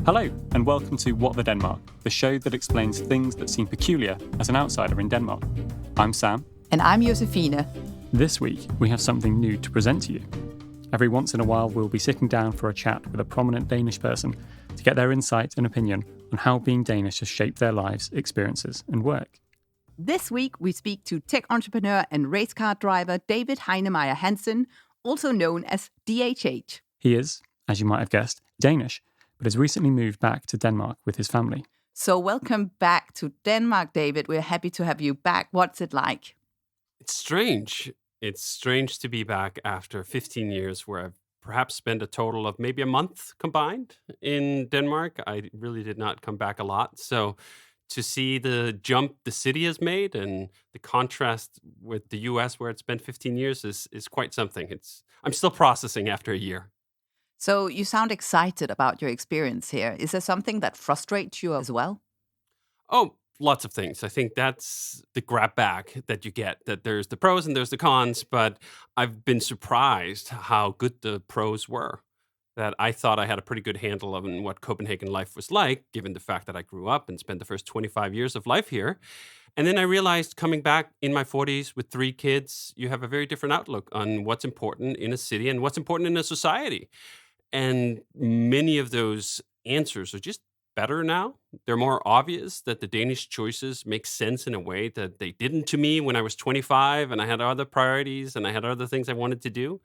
Hello, and welcome to What the Denmark, the show that explains things that seem peculiar as an outsider in Denmark. I'm Sam. And I'm Josefine. This week, we have something new to present to you. Every once in a while, we'll be sitting down for a chat with a prominent Danish person to get their insight and opinion on how being Danish has shaped their lives, experiences, and work. This week, we speak to tech entrepreneur and race car driver David Heinemeier Hansson, also known as DHH. He is, as you might have guessed, Danish, but has recently moved back to Denmark with his family. So welcome back to Denmark, David. We're happy to have you back. What's it like? It's strange. It's strange to be back after 15 years where I've perhaps spent a total of maybe a month combined in Denmark. I really did not come back a lot. So to see the jump the city has made and the contrast with the US where it's been 15 years is quite something. I'm still processing after a year. So you sound excited about your experience here. Is there something that frustrates you as well? Oh, lots of things. I think that's the grab bag that you get, that there's the pros and there's the cons, but I've been surprised how good the pros were. That I thought I had a pretty good handle on what Copenhagen life was like, given the fact that I grew up and spent the first 25 years of life here. And then I realized coming back in my 40s with 3 kids, you have a very different outlook on what's important in a city and what's important in a society. And many of those answers are just better now. They're more obvious that the Danish choices make sense in a way that they didn't to me when I was 25 and I had other priorities and I had other things I wanted to do.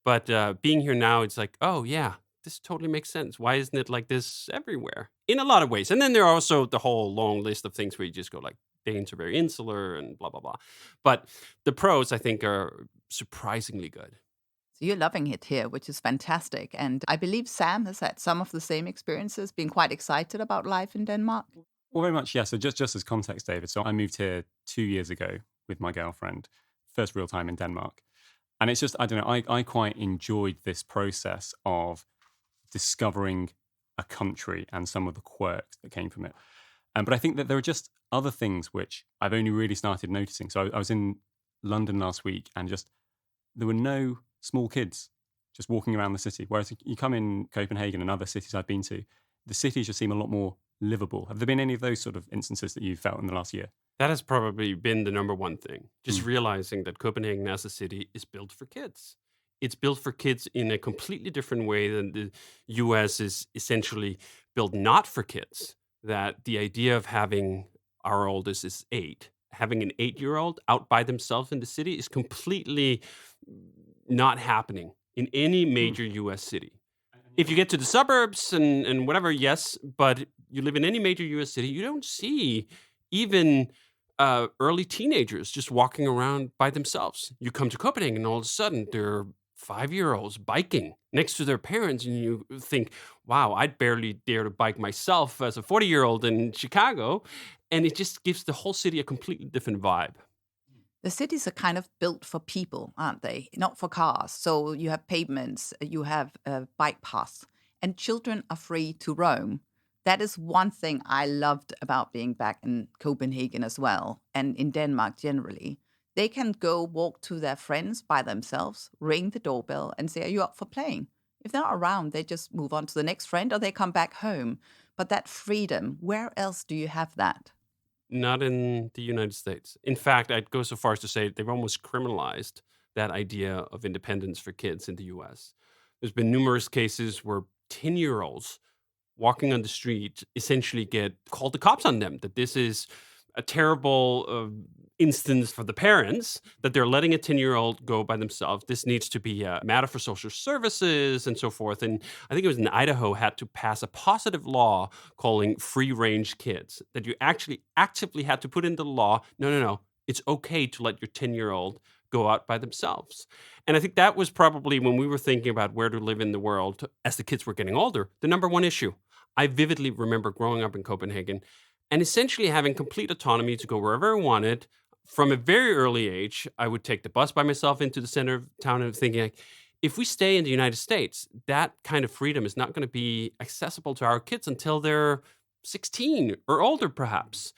But being here now, it's like, oh, yeah, this totally makes sense. Why isn't it like this everywhere? In a lot of ways. And then there are also the whole long list of things where you just go like, Danes are very insular and blah, blah, blah. But the pros, I think, are surprisingly good. So you're loving it here, which is fantastic. And I believe Sam has had some of the same experiences, being quite excited about life in Denmark. Well, very much, yeah. So just as context, David, so I moved here 2 years ago with my girlfriend, first real time in Denmark. And it's just, I don't know, I quite enjoyed this process of discovering a country and some of the quirks that came from it. But I think that there are just other things which I've only really started noticing. So I was in London last week and just, there were no small kids just walking around the city. Whereas you come in Copenhagen and other cities I've been to, the cities just seem a lot more livable. Have there been any of those sort of instances that you've felt in the last year? That has probably been the number one thing. Just realizing that Copenhagen as a city is built for kids. It's built for kids in a completely different way than the US is essentially built not for kids. That the idea of having, our oldest is 8, having an 8-year-old out by themselves in the city is completely not happening in any major US city. If you get to the suburbs and whatever, yes, but you live in any major US city, you don't see even early teenagers just walking around by themselves. You come to Copenhagen and all of a sudden there are 5-year-olds biking next to their parents and you think, wow, I'd barely dare to bike myself as a 40-year-old in Chicago. And it just gives the whole city a completely different vibe. The cities are kind of built for people, aren't they? Not for cars. So you have pavements, you have bike paths, and children are free to roam. That is one thing I loved about being back in Copenhagen as well, and in Denmark generally. They can go walk to their friends by themselves, ring the doorbell and say, are you up for playing? If they're not around, they just move on to the next friend or they come back home. But that freedom, where else do you have that? Not in the United States. In fact, I'd go so far as to say they've almost criminalized that idea of independence for kids in the US. There's been numerous cases where 10-year-olds walking on the street essentially get called the cops on them, that this is a terrible instance for the parents, that they're letting a 10-year-old go by themselves. This needs to be a matter for social services and so forth. And I think it was in Idaho had to pass a positive law calling free-range kids, that you actually actively had to put into the law, no, it's okay to let your 10-year-old go out by themselves. And I think that was probably when we were thinking about where to live in the world as the kids were getting older, the number one issue. I vividly remember growing up in Copenhagen and essentially having complete autonomy to go wherever I wanted. From a very early age, I would take the bus by myself into the center of town and thinking, like, if we stay in the United States, that kind of freedom is not going to be accessible to our kids until they're 16 or older, perhaps.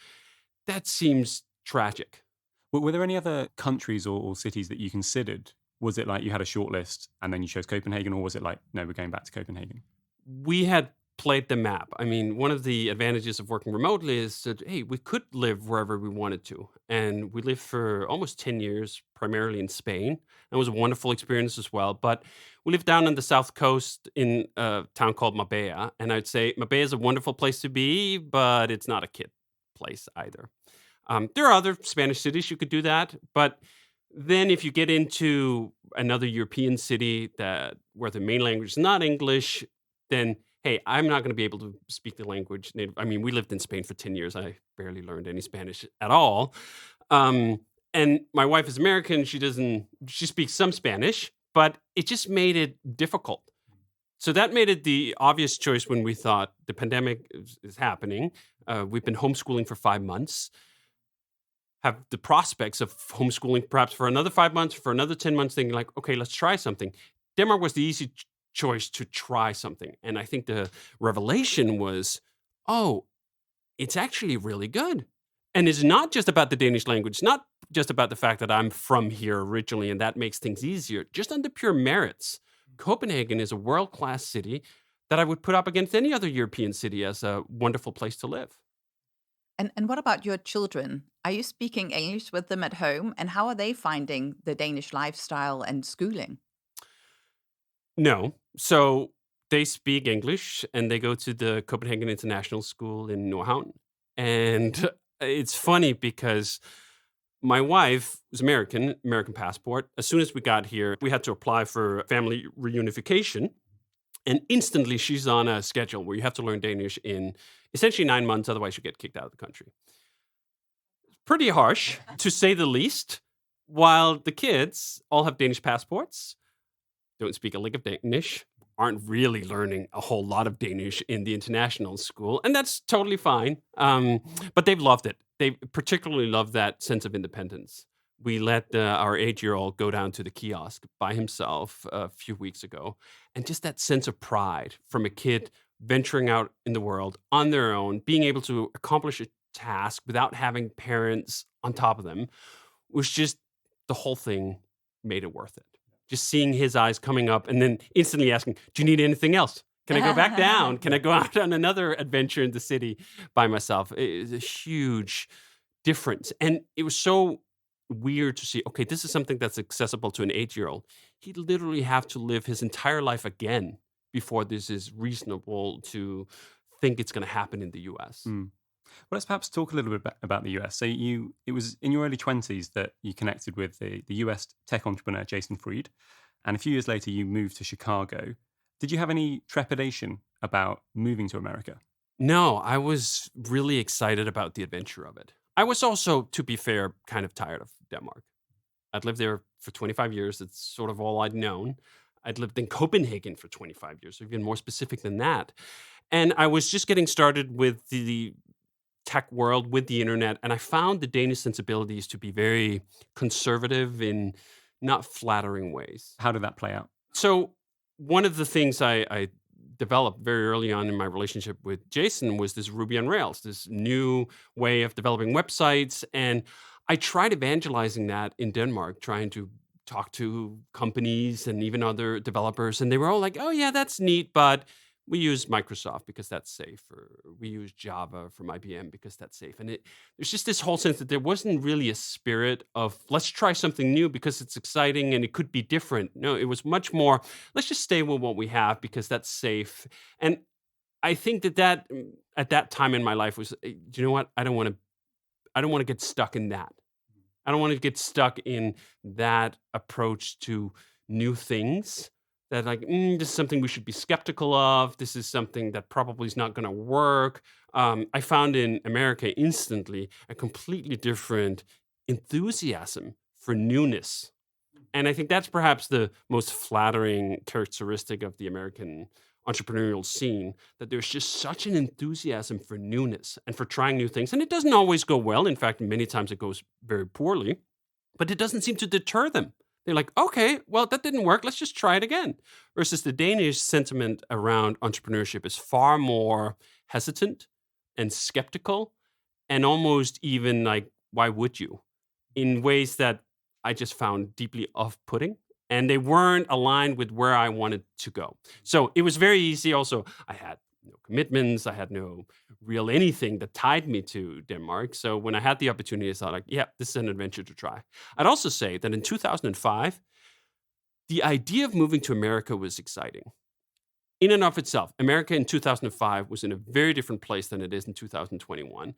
That seems tragic. Were there any other countries or cities that you considered? Was it like you had a short list and then you chose Copenhagen, or was it like, no, we're going back to Copenhagen? We had played the map. I mean, one of the advantages of working remotely is that, hey, we could live wherever we wanted to. And we lived for almost 10 years, primarily in Spain. It was a wonderful experience as well. But we lived down on the south coast in a town called Marbella. And I'd say Marbella is a wonderful place to be, but it's not a kid place either. There are other Spanish cities you could do that. But then if you get into another European city where the main language is not English, then hey, I'm not going to be able to speak the language. I mean, we lived in Spain for 10 years. I barely learned any Spanish at all. And my wife is American. She speaks some Spanish, but it just made it difficult. So that made it the obvious choice when we thought the pandemic is happening. We've been homeschooling for 5 months. Have the prospects of homeschooling perhaps for another 5 months, for another 10 months, thinking like, okay, let's try something. Denmark was the easy choice to try something. And I think the revelation was, oh, it's actually really good. And it's not just about the Danish language, not just about the fact that I'm from here originally and that makes things easier, just on the pure merits. Copenhagen is a world-class city that I would put up against any other European city as a wonderful place to live. And what about your children? Are you speaking English with them at home? And how are they finding the Danish lifestyle and schooling? No. So they speak English and they go to the Copenhagen International School in Nordhavn. And it's funny because my wife was American passport. As soon as we got here, we had to apply for family reunification. And instantly she's on a schedule where you have to learn Danish in essentially 9 months, otherwise you get kicked out of the country. Pretty harsh, to say the least, while the kids all have Danish passports, don't speak a lick of Danish, aren't really learning a whole lot of Danish in the international school, and that's totally fine. But they've loved it. They particularly love that sense of independence. We let our 8-year-old go down to the kiosk by himself a few weeks ago, and just that sense of pride from a kid venturing out in the world on their own, being able to accomplish a task without having parents on top of them, was just, the whole thing made it worth it. Just seeing his eyes coming up and then instantly asking, do you need anything else? Can I go back down? Can I go out on another adventure in the city by myself? It is a huge difference. And it was so weird to see, okay, this is something that's accessible to an 8-year-old. He'd literally have to live his entire life again before this is reasonable to think it's going to happen in the US. Well, let's perhaps talk a little bit about the US. So it was in your early 20s that you connected with the US tech entrepreneur, Jason Fried. And a few years later, you moved to Chicago. Did you have any trepidation about moving to America? No, I was really excited about the adventure of it. I was also, to be fair, kind of tired of Denmark. I'd lived there for 25 years. It's sort of all I'd known. I'd lived in Copenhagen for 25 years, so even more specific than that. And I was just getting started with the tech world, with the internet, and I found the Danish sensibilities to be very conservative in not flattering ways. How did that play out? So one of the things I developed very early on in my relationship with Jason was this Ruby on Rails, this new way of developing websites. And I tried evangelizing that in Denmark, trying to talk to companies and even other developers. And they were all like, oh, yeah, that's neat, but we use Microsoft because that's safe, or we use Java from IBM because that's safe. And there's just this whole sense that there wasn't really a spirit of, let's try something new because it's exciting and it could be different. No, it was much more, let's just stay with what we have because that's safe. And I think that at that time in my life was, do you know what? I don't want to get stuck in that. I don't want to get stuck in that approach to new things. That like, this is something we should be skeptical of. This is something that probably is not going to work. I found in America instantly a completely different enthusiasm for newness. And I think that's perhaps the most flattering characteristic of the American entrepreneurial scene, that there's just such an enthusiasm for newness and for trying new things. And it doesn't always go well. In fact, many times it goes very poorly, but it doesn't seem to deter them. They're like, okay, well, that didn't work. Let's just try it again. Versus the Danish sentiment around entrepreneurship is far more hesitant and skeptical and almost even like, why would you? In ways that I just found deeply off-putting. And they weren't aligned with where I wanted to go. So it was very easy. Also, I had no commitments. I had no real anything that tied me to Denmark. So when I had the opportunity, I thought, like, yeah, this is an adventure to try. I'd also say that in 2005, the idea of moving to America was exciting. In and of itself, America in 2005 was in a very different place than it is in 2021.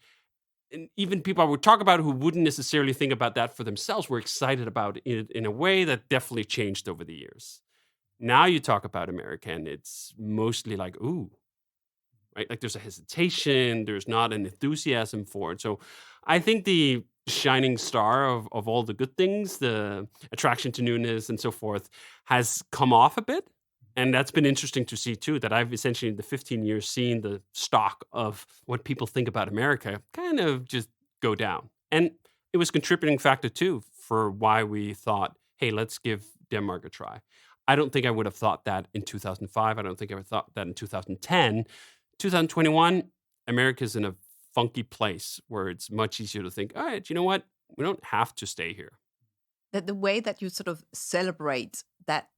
And even people I would talk about who wouldn't necessarily think about that for themselves were excited about it in a way that definitely changed over the years. Now you talk about America and it's mostly like, ooh, right? Like there's a hesitation, there's not an enthusiasm for it. So I think the shining star of all the good things, the attraction to newness and so forth, has come off a bit. And that's been interesting to see too, that I've essentially in the 15 years seen the stock of what people think about America kind of just go down. And it was a contributing factor too for why we thought, hey, let's give Denmark a try. I don't think I would have thought that in 2005. I don't think I would have thought that in 2010. 2021, America's in a funky place where it's much easier to think, all right, you know what? We don't have to stay here. That the way that you sort of celebrate that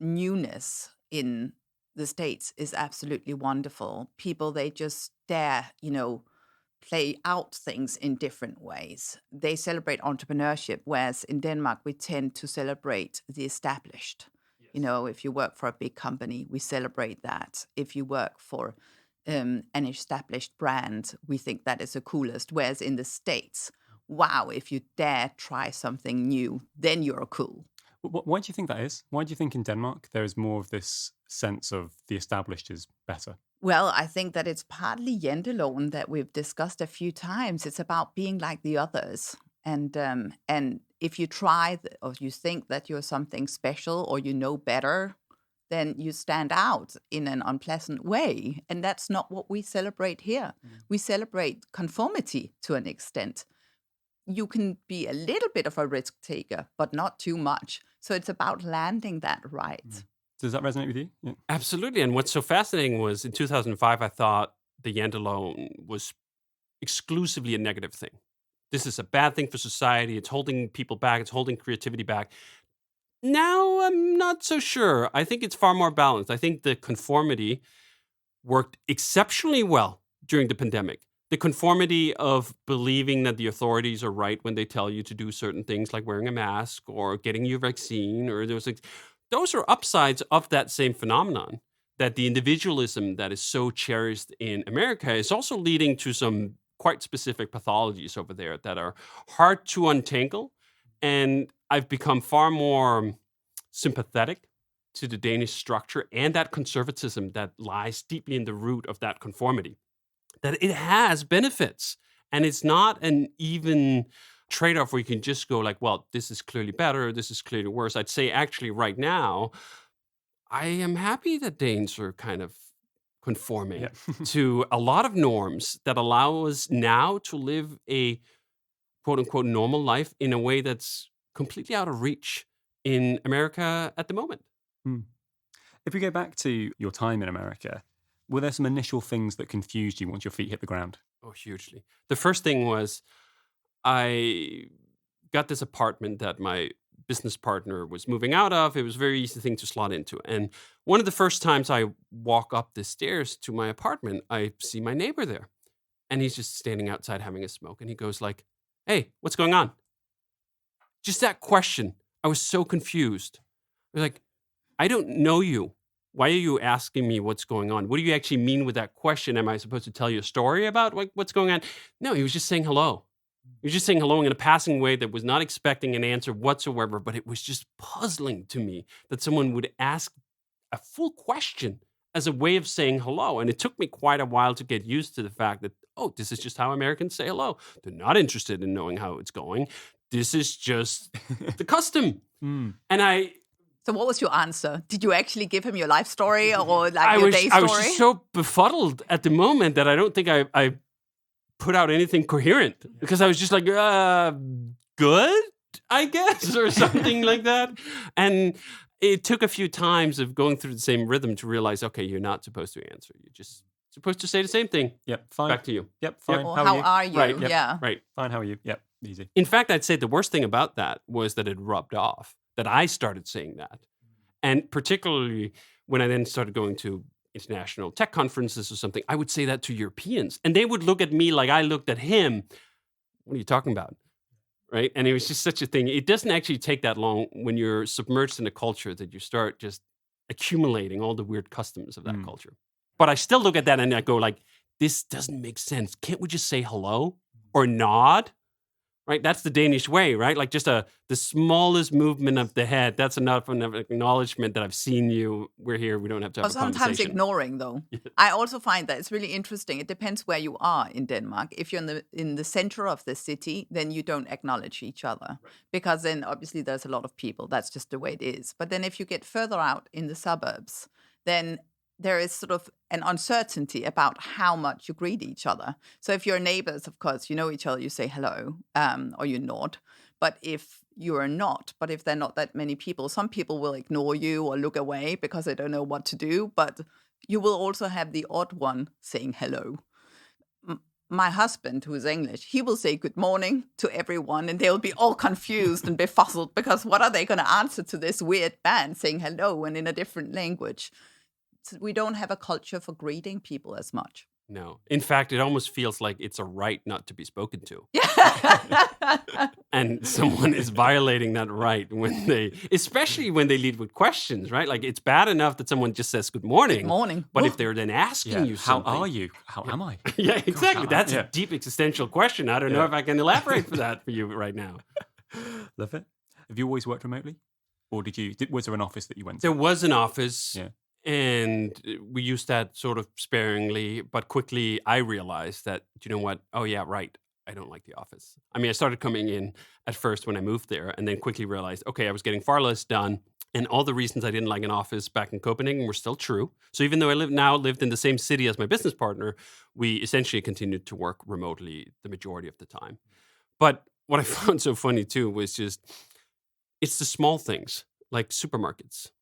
newness in the States is absolutely wonderful. People, they just dare, play out things in different ways. They celebrate entrepreneurship, whereas in Denmark, we tend to celebrate the established. Yes. If you work for a big company, we celebrate that. If you work for an established brand, we think that is the coolest. Whereas in the States, wow, if you dare try something new, then you're cool. Why do you think that is? Why do you think in Denmark there is more of this sense of the established is better? Well, I think that it's partly Janteloven that we've discussed a few times. It's about being like the others. And if you try or you think that you're something special or you know better, then you stand out in an unpleasant way. And that's not what we celebrate here. We celebrate conformity to an extent. You can be a little bit of a risk taker, but not too much. So it's about landing that right. Does that resonate with you? Yeah. Absolutely. And what's so fascinating was in 2005, I thought the Janteloven was exclusively a negative thing. This is a bad thing for society. It's holding people back. It's holding creativity back. Now, I'm not so sure. I think it's far more balanced. I think the conformity worked exceptionally well during the pandemic. The conformity of believing that the authorities are right when they tell you to do certain things like wearing a mask or getting your vaccine or those are upsides of that same phenomenon, that the individualism that is so cherished in America is also leading to some quite specific pathologies over there that are hard to untangle. And I've become far more sympathetic to the Danish structure and that conservatism that lies deeply in the root of that conformity, that it has benefits. And it's not an even trade-off where you can just go like, well, this is clearly better, this is clearly worse. I'd say actually right now, I am happy that Danes are kind of conforming to a lot of norms that allow us now to live a quote unquote normal life in a way that's completely out of reach in America at the moment. If we go back to your time in America, were there some initial things that confused you once your feet hit the ground? Oh, hugely. The first thing was I got this apartment that my business partner was moving out of. It was a very easy thing to slot into. And one of the first times I walk up the stairs to my apartment, I see my neighbor there. And he's just standing outside having a smoke. And he goes like, hey, what's going on? Just that question. I was so confused. I was like, I don't know you. Why are you asking me what's going on? What do you actually mean with that question? Am I supposed to tell you a story about what's going on? No, he was just saying hello. He was just saying hello in a passing way that was not expecting an answer whatsoever, but it was just puzzling to me that someone would ask a full question as a way of saying hello. And it took me quite a while to get used to the fact that, oh, this is just how Americans say hello. They're not interested in knowing how it's going. This is just the custom. And So what was your answer? Did you actually give him your life story or like your day story? I was just so befuddled at the moment that I don't think I put out anything coherent, because I was just like, good, I guess, or something like that. And it took a few times of going through the same rhythm to realize, okay, you're not supposed to answer. You're just supposed to say the same thing. Yep, fine. Back to you. Yep, fine. Or how are you? Right, yep, yeah. Right. Fine, how are you? Yep, easy. In fact, I'd say the worst thing about that was that it rubbed off, that I started saying that. And particularly when I then started going to international tech conferences or something, I would say that to Europeans. And they would look at me like I looked at him. What are you talking about? Right? And it was just such a thing. It doesn't actually take that long when you're submerged in a culture that you start just accumulating all the weird customs of that culture. But I still look at that and I go like, this doesn't make sense. Can't we just say hello or nod? Right? That's the Danish way, right? Like just the smallest movement of the head. That's enough of an acknowledgement that I've seen you. We're here. We don't have to have Or a sometimes conversation. ignoring, though. I also find that it's really interesting. It depends where you are in Denmark. If you're in the center of the city, then you don't acknowledge each other. Because then obviously there's a lot of people. That's just the way it is. But then if you get further out in the suburbs, then there is sort of an uncertainty about how much you greet each other. So if you're neighbors, of course, you know each other, you say hello, or you nod. But if you are not, but if there are not that many people, some people will ignore you or look away because they don't know what to do. But you will also have the odd one saying hello. My husband, who is English, he will say good morning to everyone and they'll be all confused and befuddled because what are they going to answer to this weird man saying hello and in a different language? We don't have a culture for greeting people as much. No. In fact, it almost feels like it's a right not to be spoken to. And someone is violating that right especially when they lead with questions, right? Like it's bad enough that someone just says good morning. Good morning. But if they're then asking you something. How are you? How am I? Yeah, exactly. Gosh, That's a deep existential question. I don't know if I can elaborate for that for you right now. Love it. Have you always worked remotely? Or was there an office that you went to? There was an office. Yeah. And we used that sort of sparingly, but quickly I realized that, you know what? Oh, yeah, right. I don't like the office. I mean, I started coming in at first when I moved there and then quickly realized, okay, I was getting far less done. And all the reasons I didn't like an office back in Copenhagen were still true. So even though I lived in the same city as my business partner, we essentially continued to work remotely the majority of the time. But what I found so funny too was just, it's the small things like supermarkets.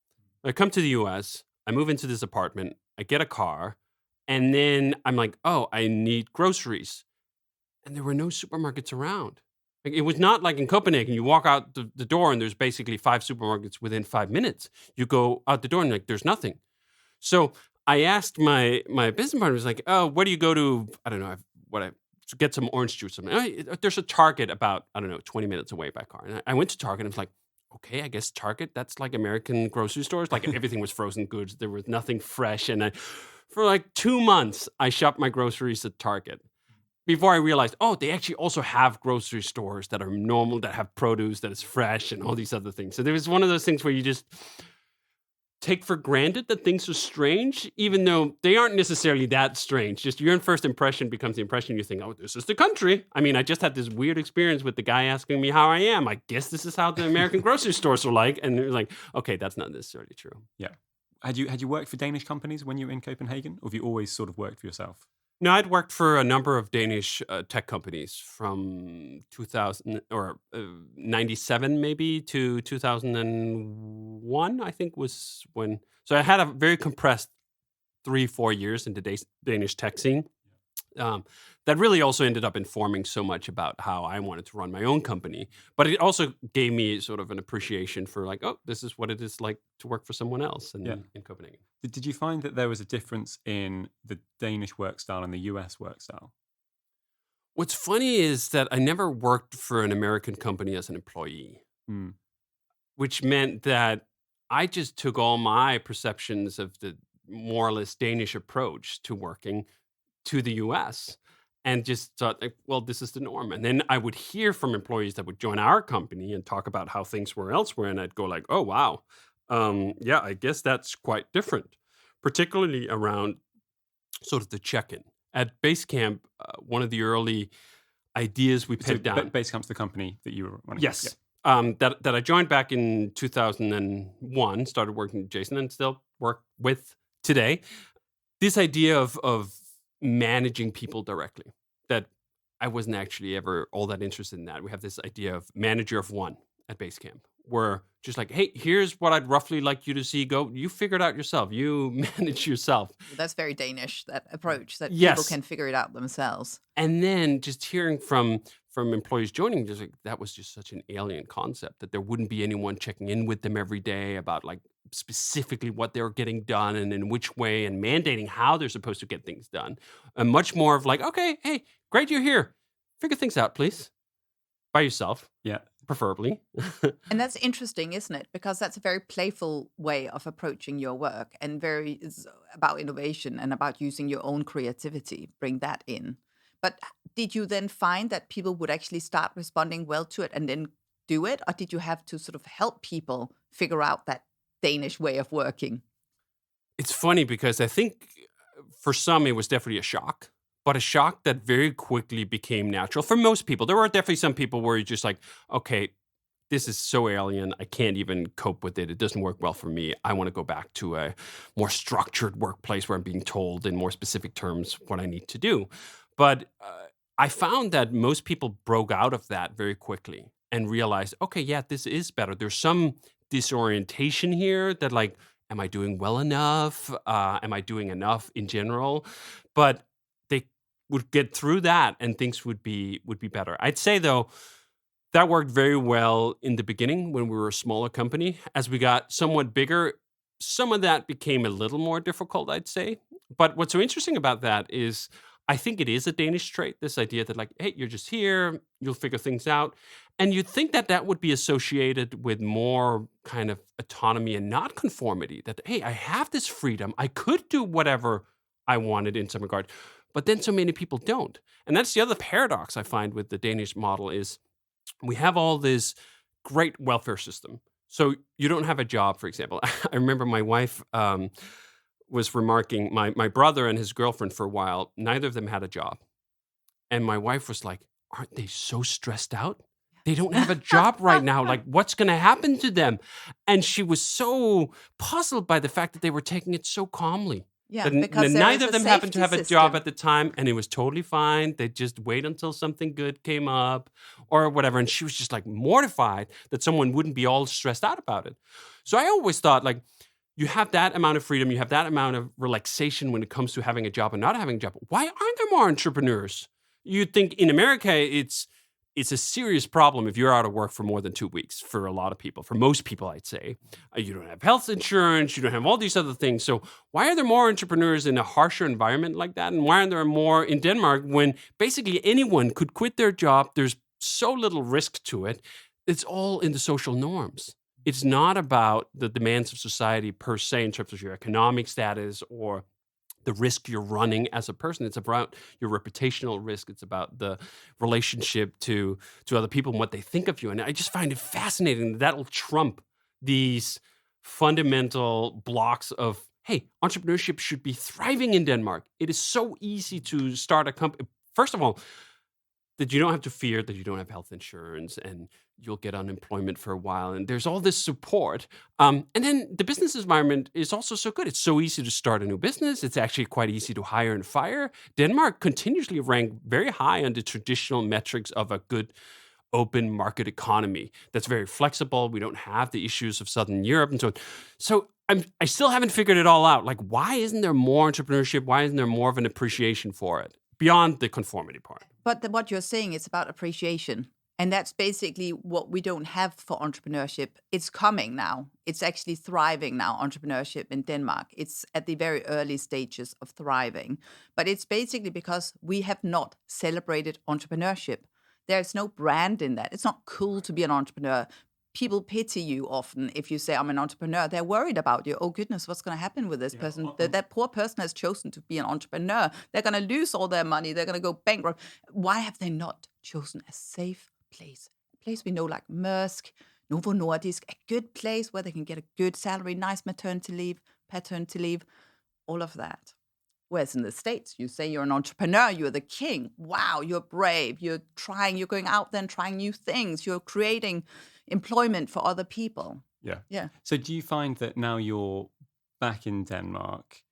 I come to the US, I move into this apartment, I get a car, and then I'm like, oh, I need groceries. And there were no supermarkets around. Like, it was not like in Copenhagen, you walk out the door and there's basically 5 supermarkets within 5 minutes. You go out the door and like, there's nothing. So I asked my business partner, was like, oh, where do you go to, I don't know, to get some orange juice. There's a Target about, 20 minutes away by car. And I went to Target and I was like, okay, I guess Target, that's like American grocery stores. Like everything was frozen goods. There was nothing fresh. And for like 2 months, I shopped my groceries at Target before I realized, oh, they actually also have grocery stores that are normal, that have produce, that is fresh and all these other things. So there was one of those things where you just take for granted that things are strange, even though they aren't necessarily that strange. Just your first impression becomes the impression you think, oh, this is the country. I mean, I just had this weird experience with the guy asking me how I am. I guess this is how the American grocery stores are like. And it was like, okay, that's not necessarily true. Yeah. Had you worked for Danish companies when you were in Copenhagen, or have you always sort of worked for yourself? No, I'd worked for a number of Danish tech companies from 2000 or 97 maybe to 2001, I think was when. So I had a very compressed 3-4 years in the Danish tech scene. That really also ended up informing so much about how I wanted to run my own company. But it also gave me sort of an appreciation for like, oh, this is what it is like to work for someone else in Copenhagen. Did you find that there was a difference in the Danish work style and the US work style? What's funny is that I never worked for an American company as an employee, which meant that I just took all my perceptions of the more or less Danish approach to working to the US and just thought, like, well, this is the norm. And then I would hear from employees that would join our company and talk about how things were elsewhere. And I'd go like, oh, wow. Yeah, I guess that's quite different, particularly around sort of the check-in. At Basecamp, one of the early ideas we pinned down. Basecamp's the company that you were running. Yes. Yeah. That I joined back in 2001, started working with Jason and still work with today. This idea of managing people directly, that I wasn't actually ever all that interested in that. We have this idea of manager of one at Basecamp, where just like, hey, here's what I'd roughly like you to see. Go, you figure it out yourself. You manage yourself. That's very Danish, that approach, that people can figure it out themselves. And then just hearing from employees joining, just like that was just such an alien concept that there wouldn't be anyone checking in with them every day about like specifically what they're getting done and in which way and mandating how they're supposed to get things done. And much more of like, okay, hey, great you're here. Figure things out, please. By yourself, Yeah. preferably. And that's interesting, isn't it? Because that's a very playful way of approaching your work, and is about innovation and about using your own creativity. Bring that in. But did you then find that people would actually start responding well to it and then do it? Or did you have to sort of help people figure out that Danish way of working? It's funny because I think for some it was definitely a shock, but a shock that very quickly became natural for most people. There were definitely some people where you're just like, okay, this is so alien. I can't even cope with it. It doesn't work well for me. I want to go back to a more structured workplace where I'm being told in more specific terms what I need to do. But I found that most people broke out of that very quickly and realized, okay, yeah, this is better. There's some disorientation here that like, am I doing well enough? Am I doing enough in general? But they would get through that and things would be better. I'd say though, that worked very well in the beginning when we were a smaller company. As we got somewhat bigger, some of that became a little more difficult, I'd say. But what's so interesting about that is I think it is a Danish trait, this idea that like, hey, you're just here, you'll figure things out. And you'd think that that would be associated with more kind of autonomy and not conformity, that, hey, I have this freedom. I could do whatever I wanted in some regard. But then so many people don't. And that's the other paradox I find with the Danish model is we have all this great welfare system. So you don't have a job, for example. I remember my wife was remarking, my brother and his girlfriend for a while, neither of them had a job. And my wife was like, aren't they so stressed out? They don't have a job right now. Like, what's going to happen to them? And she was so puzzled by the fact that they were taking it so calmly. Yeah, That because neither of them happened to have a job system. at the time, and it was totally fine. They'd just wait until something good came up or whatever. And she was just like mortified that someone wouldn't be all stressed out about it. So I always thought, like, you have that amount of freedom, you have that amount of relaxation when it comes to having a job and not having a job. Why aren't there more entrepreneurs? You'd think in America, it's a serious problem if you're out of work for more than 2 weeks for a lot of people. For most people, I'd say. You don't have health insurance. You don't have all these other things. So why are there more entrepreneurs in a harsher environment like that? And why aren't there more in Denmark when basically anyone could quit their job? There's so little risk to it. It's all in the social norms. It's not about the demands of society per se in terms of your economic status or the risk you're running as a person. It's about your reputational risk. It's about the relationship to other people and what they think of you. And I just find it fascinating that that'll trump these fundamental blocks of, hey, entrepreneurship should be thriving in Denmark. It is so easy to start a company. First of all, that you don't have to fear that you don't have health insurance and you'll get unemployment for a while. And there's all this support. And then the business environment is also so good. It's so easy to start a new business. It's actually quite easy to hire and fire. Denmark continuously ranked very high on the traditional metrics of a good open market economy that's very flexible. We don't have the issues of Southern Europe and so on. So I still haven't figured it all out. Like, why isn't there more entrepreneurship? Why isn't there more of an appreciation for it beyond the conformity part? But what you're saying is about appreciation. And that's basically what we don't have for entrepreneurship. It's coming now. It's actually thriving now, entrepreneurship in Denmark. It's at the very early stages of thriving. But it's basically because we have not celebrated entrepreneurship. There's no brand in that. It's not cool to be an entrepreneur. People pity you often if you say, I'm an entrepreneur. They're worried about you. Oh, goodness, what's going to happen with this person? That poor person has chosen to be an entrepreneur. They're going to lose all their money. They're going to go bankrupt. Why have they not chosen a safe place? A place we know like Maersk, Novo Nordisk, a good place where they can get a good salary, nice maternity leave, paternity leave, all of that. Whereas in the States, you say you're an entrepreneur, you're the king. Wow, you're brave. You're trying, you're going out there and trying new things. You're creating employment for other people. Yeah. So do you find that now you're back in Denmark,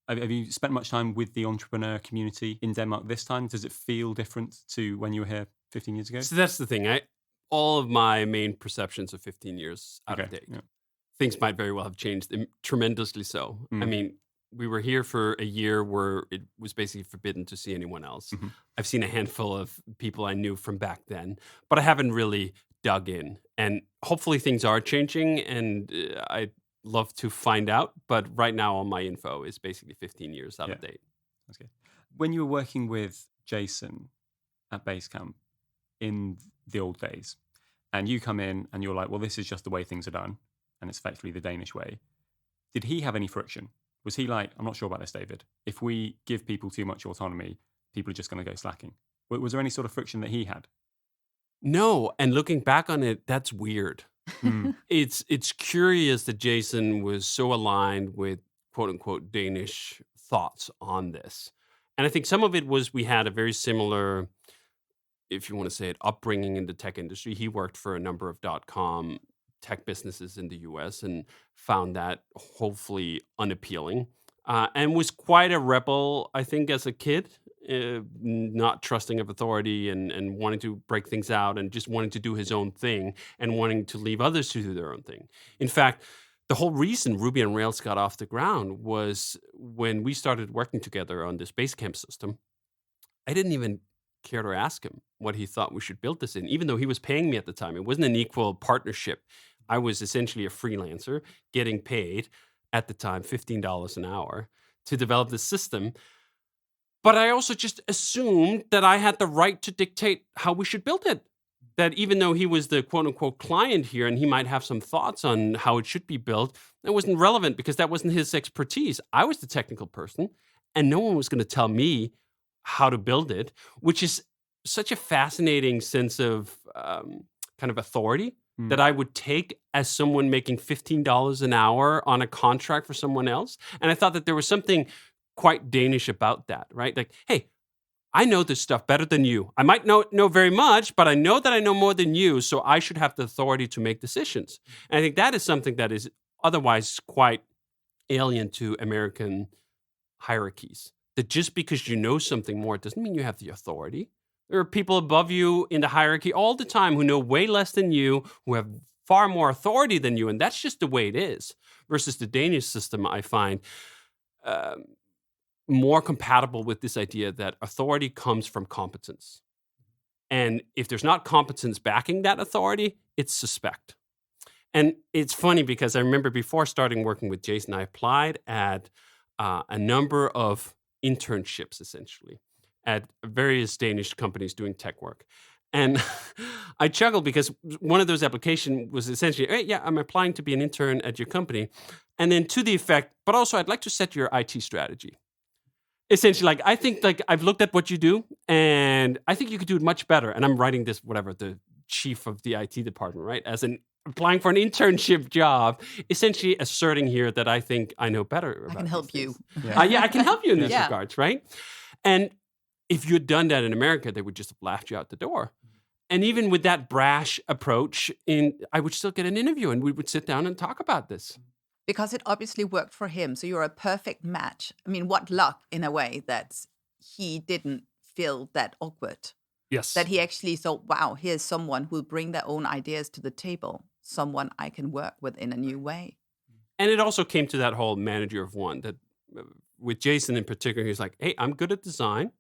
have you spent much time with the entrepreneur community in Denmark this time? Does it feel different to when you were here 15 years ago? So that's the thing. All of my main perceptions are 15 years out of date. Yeah. Things might very well have changed tremendously so. I mean, we were here for a year where it was basically forbidden to see anyone else. Mm-hmm. I've seen a handful of people I knew from back then, but I haven't really dug in. And hopefully things are changing. And I'd love to find out. But right now, all my info is basically 15 years out of date. That's good. When you were working with Jason at Basecamp in the old days, and you come in and you're like, well, this is just the way things are done, and it's effectively the Danish way. Did he have any friction? Was he like, I'm not sure about this, David. If we give people too much autonomy, people are just going to go slacking. Was there any sort of friction that he had? No, and looking back on it, that's weird. It's curious that Jason was so aligned with quote unquote Danish thoughts on this. And I think some of it was we had a very similar, if you want to say it, upbringing in the tech industry. He worked for a number of .com tech businesses in the US and found that hopefully unappealing, and was quite a rebel, I think, as a kid, not trusting of authority and wanting to break things out and just wanting to do his own thing and wanting to leave others to do their own thing. In fact, the whole reason Ruby on Rails got off the ground was when we started working together on this Basecamp system. I didn't even care to ask him what he thought we should build this in, even though he was paying me at the time. It wasn't an equal partnership. I was essentially a freelancer getting paid at the time $15 an hour to develop the system. But I also just assumed that I had the right to dictate how we should build it. That even though he was the quote unquote client here and he might have some thoughts on how it should be built, that wasn't relevant because that wasn't his expertise. I was the technical person and no one was going to tell me how to build it, which is such a fascinating sense of kind of authority that I would take as someone making $15 an hour on a contract for someone else. And I thought that there was something quite Danish about that, right? Like, hey, I know this stuff better than you. I might know very much, but I know that I know more than you, so I should have the authority to make decisions. And I think that is something that is otherwise quite alien to American hierarchies. That just because you know something more doesn't mean you have the authority. There are people above you in the hierarchy all the time who know way less than you, who have far more authority than you, and that's just the way it is. Versus the Danish system, I find more compatible with this idea that authority comes from competence. And if there's not competence backing that authority, it's suspect. And it's funny because I remember before starting working with Jason, I applied at a number of internships, essentially, at various Danish companies doing tech work. And I chuckled because one of those applications was essentially, hey, yeah, I'm applying to be an intern at your company. And then to the effect, but also I'd like to set your IT strategy. Essentially, like, I think, like, I've looked at what you do, and I think you could do it much better. And I'm writing this, whatever, the chief of the IT department, right? As an applying for an internship job, essentially asserting here that I think I know better about I can help you. Yeah, I can help you in these regards, right? And if you had done that in America, they would just have laughed you out the door. And even with that brash approach, I would still get an interview, and we would sit down and talk about this. Because it obviously worked for him. So you're a perfect match. I mean, what luck in a way that he didn't feel that awkward. Yes. That he actually thought, wow, here's someone who'll bring their own ideas to the table. Someone I can work with in a new way. And it also came to that whole manager of one that with Jason in particular, he's like, hey, I'm good at design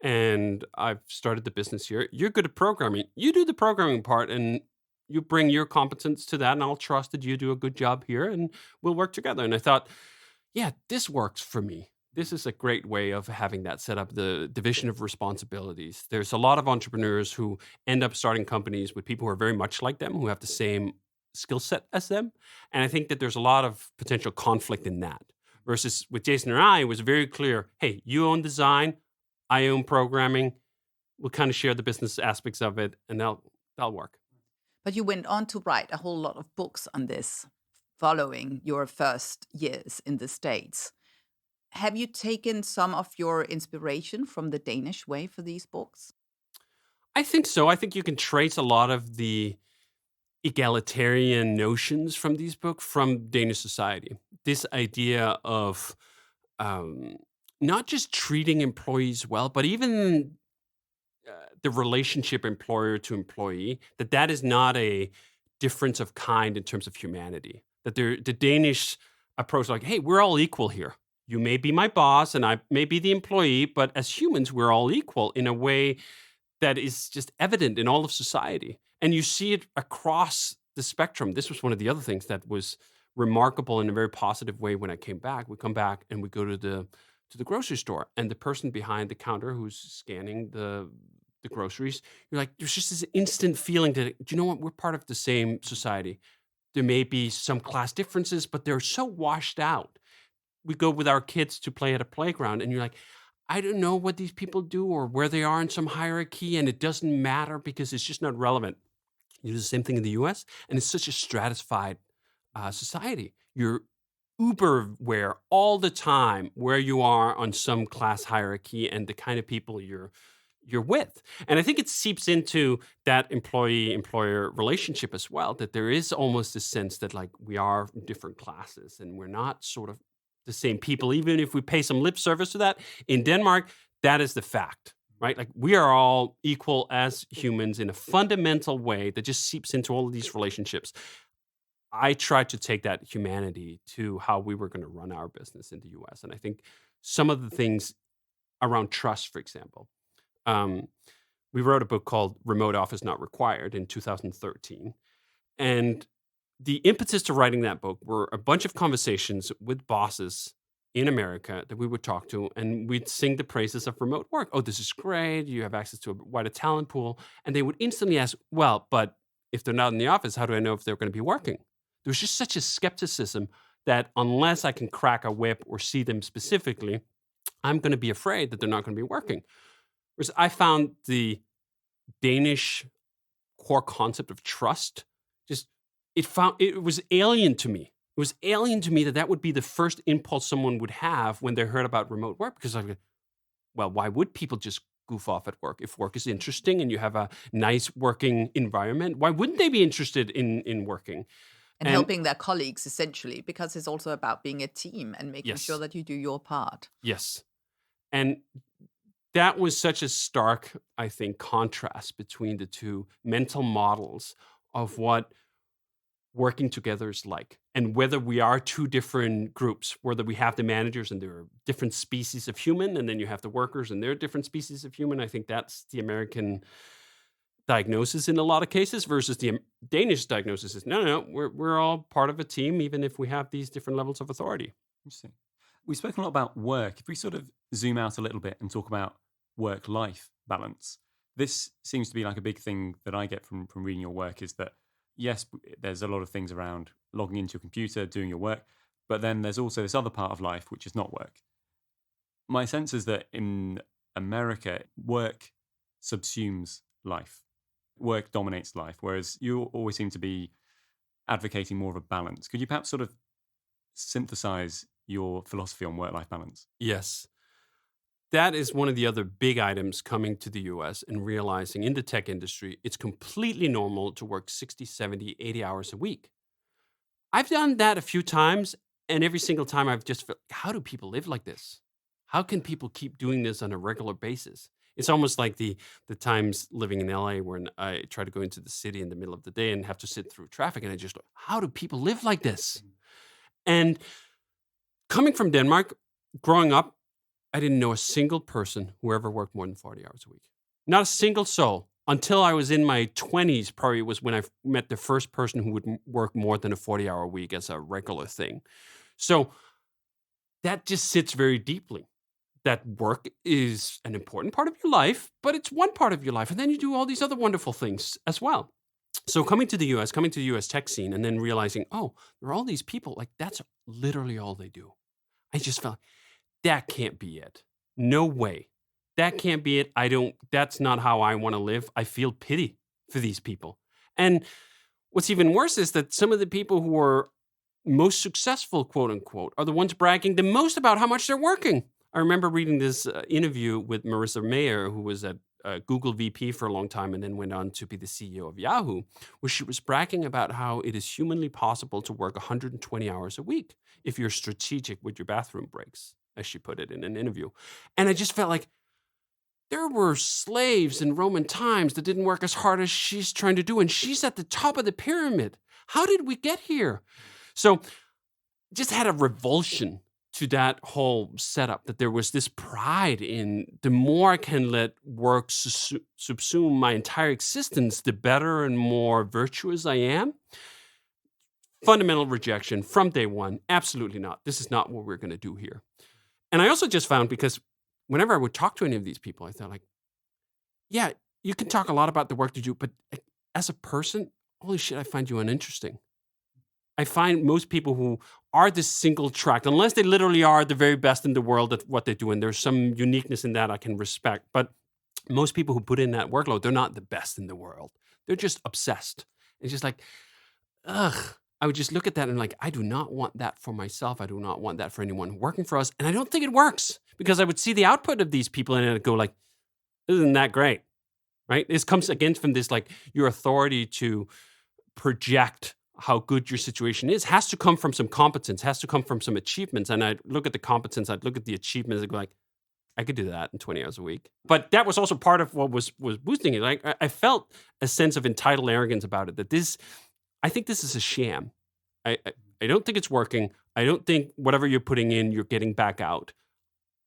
and I've started the business here. You're good at programming. You do the programming part and you bring your competence to that, and I'll trust that you do a good job here, and we'll work together. And I thought, yeah, this works for me. This is a great way of having that set up, the division of responsibilities. There's a lot of entrepreneurs who end up starting companies with people who are very much like them, who have the same skill set as them. And I think that there's a lot of potential conflict in that. Versus with Jason and I, it was very clear, hey, you own design, I own programming. We'll kind of share the business aspects of it, and that'll work. But you went on to write a whole lot of books on this following your first years in the States. Have you taken some of your inspiration from the Danish way for these books? I think so. I think you can trace a lot of the egalitarian notions from these books from Danish society. This idea of not just treating employees well, but even the relationship employer to employee, that is not a difference of kind in terms of humanity. That the Danish approach, like, hey, we're all equal here. You may be my boss and I may be the employee, but as humans, we're all equal in a way that is just evident in all of society. And you see it across the spectrum. This was one of the other things that was remarkable in a very positive way when I came back. We come back and we go to the grocery store, and the person behind the counter who's scanning the groceries, you're like, there's just this instant feeling that, do you know what? We're part of the same society. There may be some class differences, but they're so washed out. We go with our kids to play at a playground, and you're like, I don't know what these people do or where they are in some hierarchy, and it doesn't matter because it's just not relevant. You do the same thing in the US, and it's such a stratified society. You're uber aware all the time where you are on some class hierarchy and the kind of people you're with. And I think it seeps into that employee-employer relationship as well, that there is almost a sense that like we are different classes and we're not sort of the same people, even if we pay some lip service to that. In Denmark, that is the fact, right? Like we are all equal as humans in a fundamental way that just seeps into all of these relationships. I tried to take that humanity to how we were going to run our business in the US. And I think some of the things around trust, for example, we wrote a book called Remote Office Not Required in 2013. And the impetus to writing that book were a bunch of conversations with bosses in America that we would talk to, and we'd sing the praises of remote work. Oh, this is great. You have access to a wider talent pool. And they would instantly ask, well, but if they're not in the office, how do I know if they're going to be working? There was just such a skepticism that unless I can crack a whip or see them specifically, I'm going to be afraid that they're not going to be working. Whereas I found the Danish core concept of trust, it was alien to me. It was alien to me that would be the first impulse someone would have when they heard about remote work. Because I'm like, well, why would people just goof off at work? If work is interesting and you have a nice working environment, why wouldn't they be interested in working? And helping their colleagues, essentially, because it's also about being a team and making Yes. sure that you do your part. Yes. And that was such a stark, I think, contrast between the two mental models of what working together is like, and whether we are two different groups, whether we have the managers and there are different species of human, and then you have the workers and they're different species of human. I think that's the American diagnosis in a lot of cases versus the Danish diagnosis is, no, we're all part of a team, even if we have these different levels of authority. Interesting. We've spoken a lot about work. If we sort of zoom out a little bit and talk about work-life balance, this seems to be like a big thing that I get from reading your work is that, yes, there's a lot of things around logging into your computer, doing your work, but then there's also this other part of life, which is not work. My sense is that in America, work subsumes life. Work dominates life, whereas you always seem to be advocating more of a balance. Could you perhaps sort of synthesize your philosophy on work-life balance? Yes. That is one of the other big items coming to the US and realizing in the tech industry, it's completely normal to work 60, 70, 80 hours a week. I've done that a few times, and every single time I've just felt, how do people live like this? How can people keep doing this on a regular basis? It's almost like the times living in LA when I try to go into the city in the middle of the day and have to sit through traffic, and I just, how do people live like this? And coming from Denmark, growing up, I didn't know a single person who ever worked more than 40 hours a week. Not a single soul. Until I was in my 20s, probably was when I met the first person who would work more than a 40-hour week as a regular thing. So that just sits very deeply. That work is an important part of your life, but it's one part of your life. And then you do all these other wonderful things as well. So coming to the US tech scene, and then realizing, oh, there are all these people, like that's literally all they do. I just felt, that can't be it. No way. That can't be it. That's not how I want to live. I feel pity for these people. And what's even worse is that some of the people who are most successful, quote unquote, are the ones bragging the most about how much they're working. I remember reading this interview with Marissa Mayer, who was at Google VP for a long time and then went on to be the CEO of Yahoo, where she was bragging about how it is humanly possible to work 120 hours a week if you're strategic with your bathroom breaks, as she put it in an interview. And I just felt like there were slaves in Roman times that didn't work as hard as she's trying to do, and she's at the top of the pyramid. How did we get here? So just had a revulsion to that whole setup, that there was this pride in the more I can let work subsume my entire existence, the better and more virtuous I am. fundamental rejection from day one. Absolutely not. This is not what we're going to do here. And I also just found, because whenever I would talk to any of these people, I thought like, yeah, you can talk a lot about the work you do, but as a person, holy shit, I find you uninteresting. I find most people who are this single track, unless they literally are the very best in the world at what they do, and there's some uniqueness in that I can respect, but most people who put in that workload, they're not the best in the world. They're just obsessed. It's just like, ugh. I would just look at that and like, I do not want that for myself. I do not want that for anyone working for us. And I don't think it works, because I would see the output of these people and I'd go like, isn't that great? Right? This comes again from this, like, your authority to project how good your situation is has to come from some competence, has to come from some achievements. And I'd look at the competence, I'd look at the achievements and go like, I could do that in 20 hours a week. But that was also part of what was boosting it. Like, I felt a sense of entitled arrogance about it, that I think this is a sham. I don't think it's working. I don't think whatever you're putting in, you're getting back out.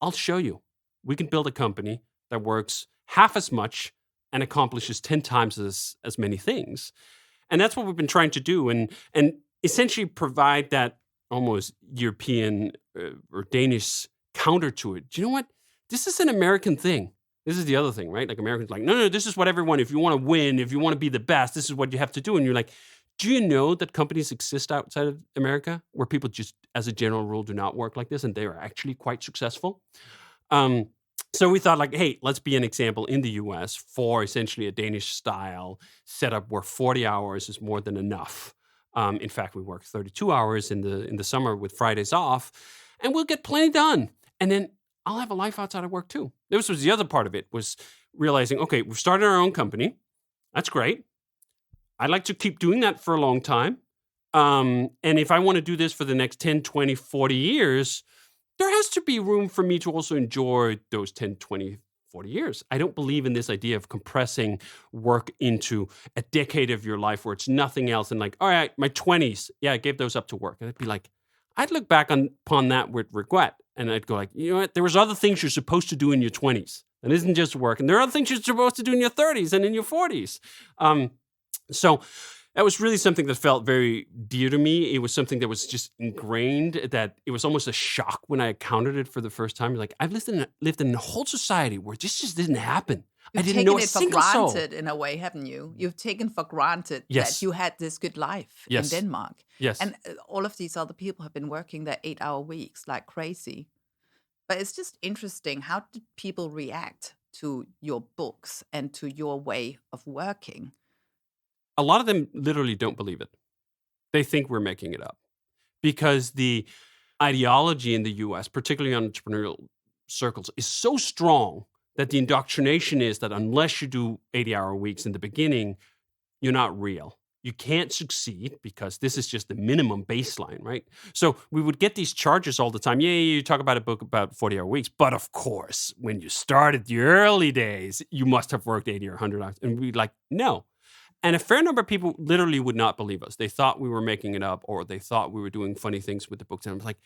I'll show you. We can build a company that works half as much and accomplishes 10 times as many things. And that's what we've been trying to do, and essentially provide that almost European or Danish counter to it. Do you know what? This is an American thing. This is the other thing, right? Like, Americans like, no, this is what everyone, if you want to win, if you want to be the best, this is what you have to do. And you're like, do you know that companies exist outside of America where people just, as a general rule, do not work like this, and they are actually quite successful? So we thought like, hey, let's be an example in the US for essentially a Danish style setup where 40 hours is more than enough. In fact, we work 32 hours in the summer with Fridays off, and we'll get plenty done. And then I'll have a life outside of work too. This was the other part of it, was realizing, okay, we've started our own company. That's great. I'd like to keep doing that for a long time. And if I want to do this for the next 10, 20, 40 years, there has to be room for me to also enjoy those 10, 20, 40 years. I don't believe in this idea of compressing work into a decade of your life where it's nothing else. And like, all right, my 20s, yeah, I gave those up to work. And I'd be like, I'd look back upon that with regret. And I'd go like, you know what? There was other things you're supposed to do in your 20s. It isn't just work. And there are other things you're supposed to do in your 30s and in your 40s. So that was really something that felt very dear to me. It was something that was just ingrained, that it was almost a shock when I encountered it for the first time. Like, I've lived in a whole society where this just didn't happen. You've I didn't know a taken it for single soul. granted in a way, haven't you? You've taken for granted Yes. that you had this good life Yes. in Denmark. Yes. And all of these other people have been working their 8-hour weeks like crazy. But it's just interesting. How did people react to your books and to your way of working? A lot of them literally don't believe it. They think we're making it up, because the ideology in the US, particularly on entrepreneurial circles, is so strong that the indoctrination is that unless you do 80-hour weeks in the beginning, you're not real. You can't succeed because this is just the minimum baseline, right? So we would get these charges all the time. Yeah, you talk about a book about 40-hour weeks, but of course, when you started the early days, you must have worked 80 or 100 hours. And we'd like, no. And a fair number of people literally would not believe us. They thought we were making it up, or they thought we were doing funny things with the books. And I was like,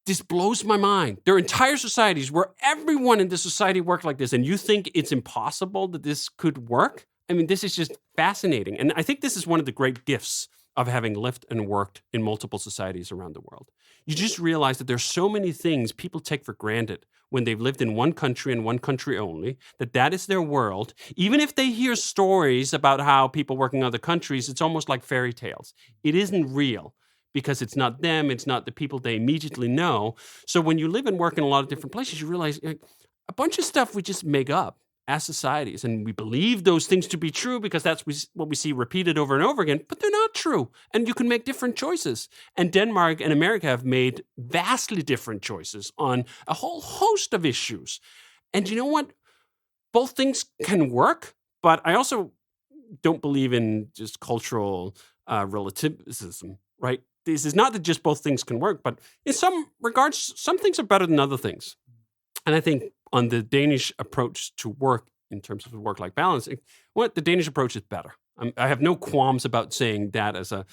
this blows my mind. There are entire societies where everyone in the society worked like this, and you think it's impossible that this could work? I mean, this is just fascinating. And I think this is one of the great gifts of having lived and worked in multiple societies around the world. You just realize that there's so many things people take for granted when they've lived in one country and one country only, that is their world. Even if they hear stories about how people work in other countries, it's almost like fairy tales. It isn't real, because it's not them, it's not the people they immediately know. So when you live and work in a lot of different places, you realize a bunch of stuff we just make up as societies, and we believe those things to be true because that's what we see repeated over and over again, but they're not true, and you can make different choices. And Denmark and America have made vastly different choices on a whole host of issues. And you know what? Both things can work, but I also don't believe in just cultural relativism, right? This is not that just both things can work, but in some regards, some things are better than other things. And I think on the Danish approach to work, in terms of the work-life balance, the Danish approach is better. I have no qualms about saying that as a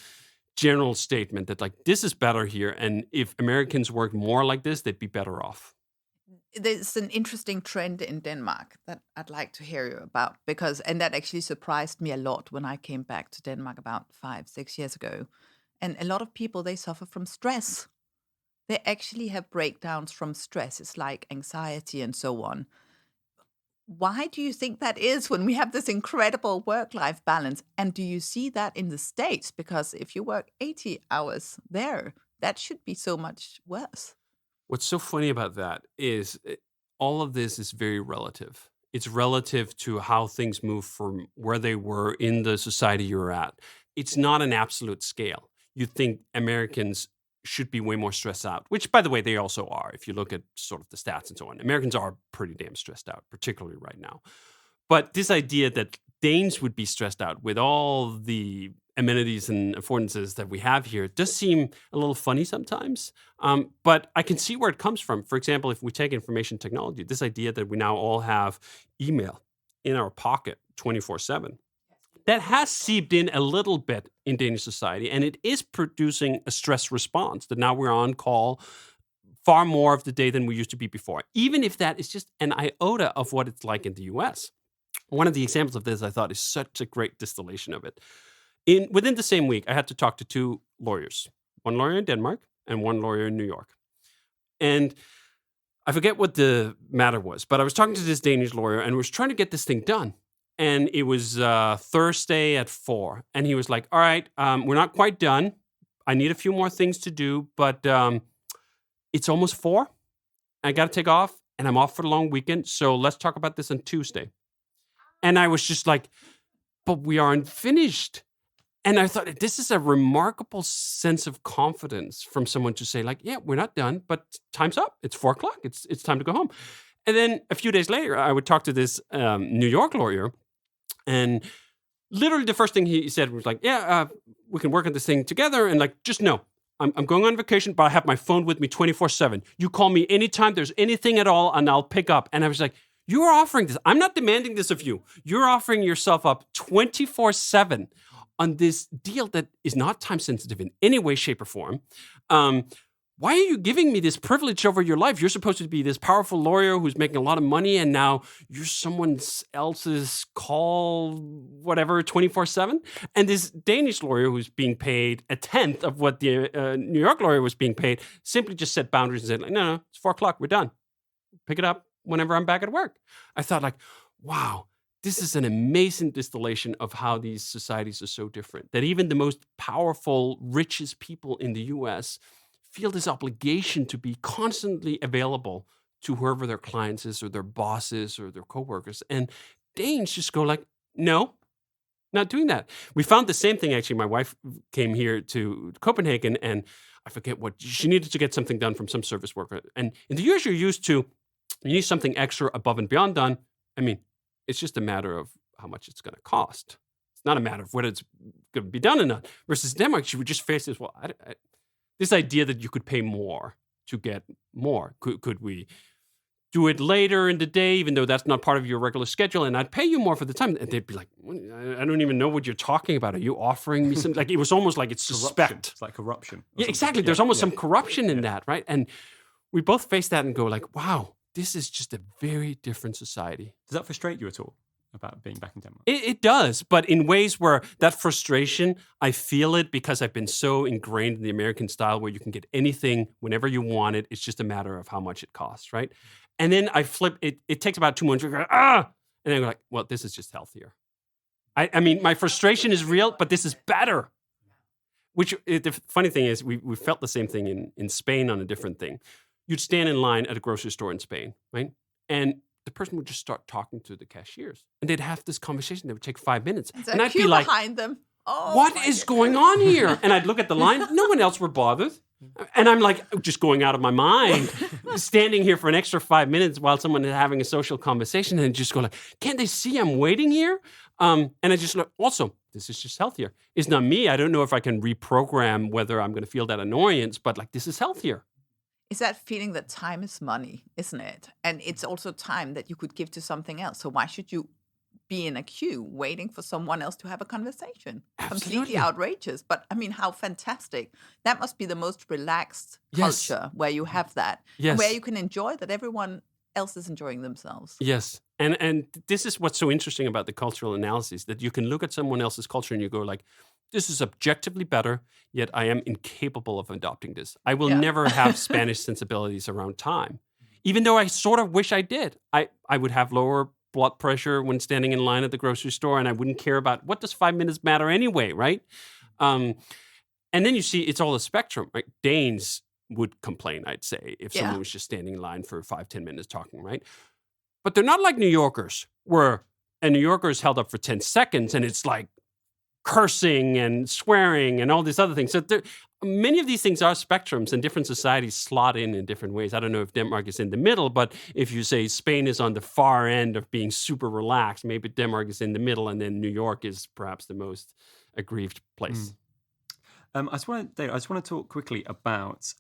general statement, that like, this is better here. And if Americans worked more like this, they'd be better off. There's an interesting trend in Denmark that I'd like to hear you about, and that actually surprised me a lot when I came back to Denmark about 5-6 years ago. And a lot of people, they suffer from stress. They actually have breakdowns from stress. It's like anxiety and so on. Why do you think that is when we have this incredible work-life balance? And do you see that in the States? Because if you work 80 hours there, that should be so much worse. What's so funny about that is all of this is very relative. It's relative to how things move from where they were in the society you're at. It's not an absolute scale. You think Americans should be way more stressed out, which, by the way, they also are. If you look at sort of the stats and so on, Americans are pretty damn stressed out, particularly right now. But this idea that Danes would be stressed out with all the amenities and affordances that we have here does seem a little funny sometimes. But I can see where it comes from. For example, if we take information technology, this idea that we now all have email in our pocket 24/7, that has seeped in a little bit in Danish society, and it is producing a stress response that now we're on call far more of the day than we used to be before, even if that is just an iota of what it's like in the US. One of the examples of this I thought is such a great distillation of it. Within the same week, I had to talk to two lawyers, one lawyer in Denmark and one lawyer in New York. And I forget what the matter was, but I was talking to this Danish lawyer and was trying to get this thing done. And it was Thursday at 4. And he was like, all right, we're not quite done. I need a few more things to do, but it's almost 4. I got to take off, and I'm off for the long weekend. So let's talk about this on Tuesday. And I was just like, but we aren't finished. And I thought, this is a remarkable sense of confidence from someone to say, like, yeah, we're not done, but time's up. It's 4 o'clock. It's time to go home. And then a few days later, I would talk to this New York lawyer, and literally the first thing he said was like, yeah, we can work on this thing together. And like, just know, I'm going on vacation, but I have my phone with me 24/7. You call me anytime there's anything at all, and I'll pick up. And I was like, you are offering this. I'm not demanding this of you. You're offering yourself up 24/7 on this deal that is not time sensitive in any way, shape, or form. Why are you giving me this privilege over your life? You're supposed to be this powerful lawyer who's making a lot of money, and now you're someone else's call, whatever, 24/7? And this Danish lawyer who's being paid a tenth of what the New York lawyer was being paid simply just set boundaries and said, like, no, it's 4 o'clock, we're done. Pick it up whenever I'm back at work. I thought, like, wow, this is an amazing distillation of how these societies are so different, that even the most powerful, richest people in the US feel this obligation to be constantly available to whoever their clients is or their bosses or their coworkers. And Danes just go like, no, not doing that. We found the same thing, actually. My wife came here to Copenhagen, and I forget what, she needed to get something done from some service worker. And in the US, you're used to, you need something extra above and beyond done. I mean, it's just a matter of how much it's going to cost. It's not a matter of whether it's going to be done or not. Versus Denmark, she would just face this, well, this idea that you could pay more to get more. Could we do it later in the day, even though that's not part of your regular schedule, and I'd pay you more for the time? And they'd be like, I don't even know what you're talking about. Are you offering me something? Like, it was almost like it's suspect. It's like corruption. Yeah, exactly. There's almost some corruption in that, right? And we both face that and go like, wow, this is just a very different society. Does that frustrate you at all about being back in Denmark? It does, but in ways where that frustration, I feel it because I've been so ingrained in the American style where you can get anything whenever you want it. It's just a matter of how much it costs, right? And then I flip, it takes about 2 months, and then I go like, well, this is just healthier. I mean, my frustration is real, but this is better. Which, the funny thing is, we felt the same thing in Spain on a different thing. You'd stand in line at a grocery store in Spain, right? And the person would just start talking to the cashiers, and they'd have this conversation that would take 5 minutes. And I'd be like, behind them. Oh, what is going on here? And I'd look at the line. No one else were bothered. And I'm like, just going out of my mind, standing here for an extra 5 minutes while someone is having a social conversation, and just go like, can't they see I'm waiting here? And I just look, also, this is just healthier. It's not me. I don't know if I can reprogram whether I'm going to feel that annoyance, but like, this is healthier. Is that feeling that time is money, isn't it? And it's also time that you could give to something else. So why should you be in a queue waiting for someone else to have a conversation? Absolutely. Completely outrageous. But I mean, how fantastic. That must be the most relaxed culture where you have that. Yes. Where you can enjoy that everyone else is enjoying themselves. Yes. And this is what's so interesting about the cultural analysis, that you can look at someone else's culture and you go like, this is objectively better, yet I am incapable of adopting this. I will Yeah. never have Spanish sensibilities around time, even though I sort of wish I did. I would have lower blood pressure when standing in line at the grocery store, and I wouldn't care about what does 5 minutes matter anyway, right? And then you see it's all a spectrum, right? Danes would complain, I'd say, if someone was just standing in line for 5-10 minutes talking, right? But they're not like New Yorkers, where a New Yorker is held up for 10 seconds and it's like cursing and swearing and all these other things. So many of these things are spectrums, and different societies slot in different ways. I don't know if Denmark is in the middle, but if you say Spain is on the far end of being super relaxed, maybe Denmark is in the middle, and then New York is perhaps the most aggrieved place. I just want to talk quickly about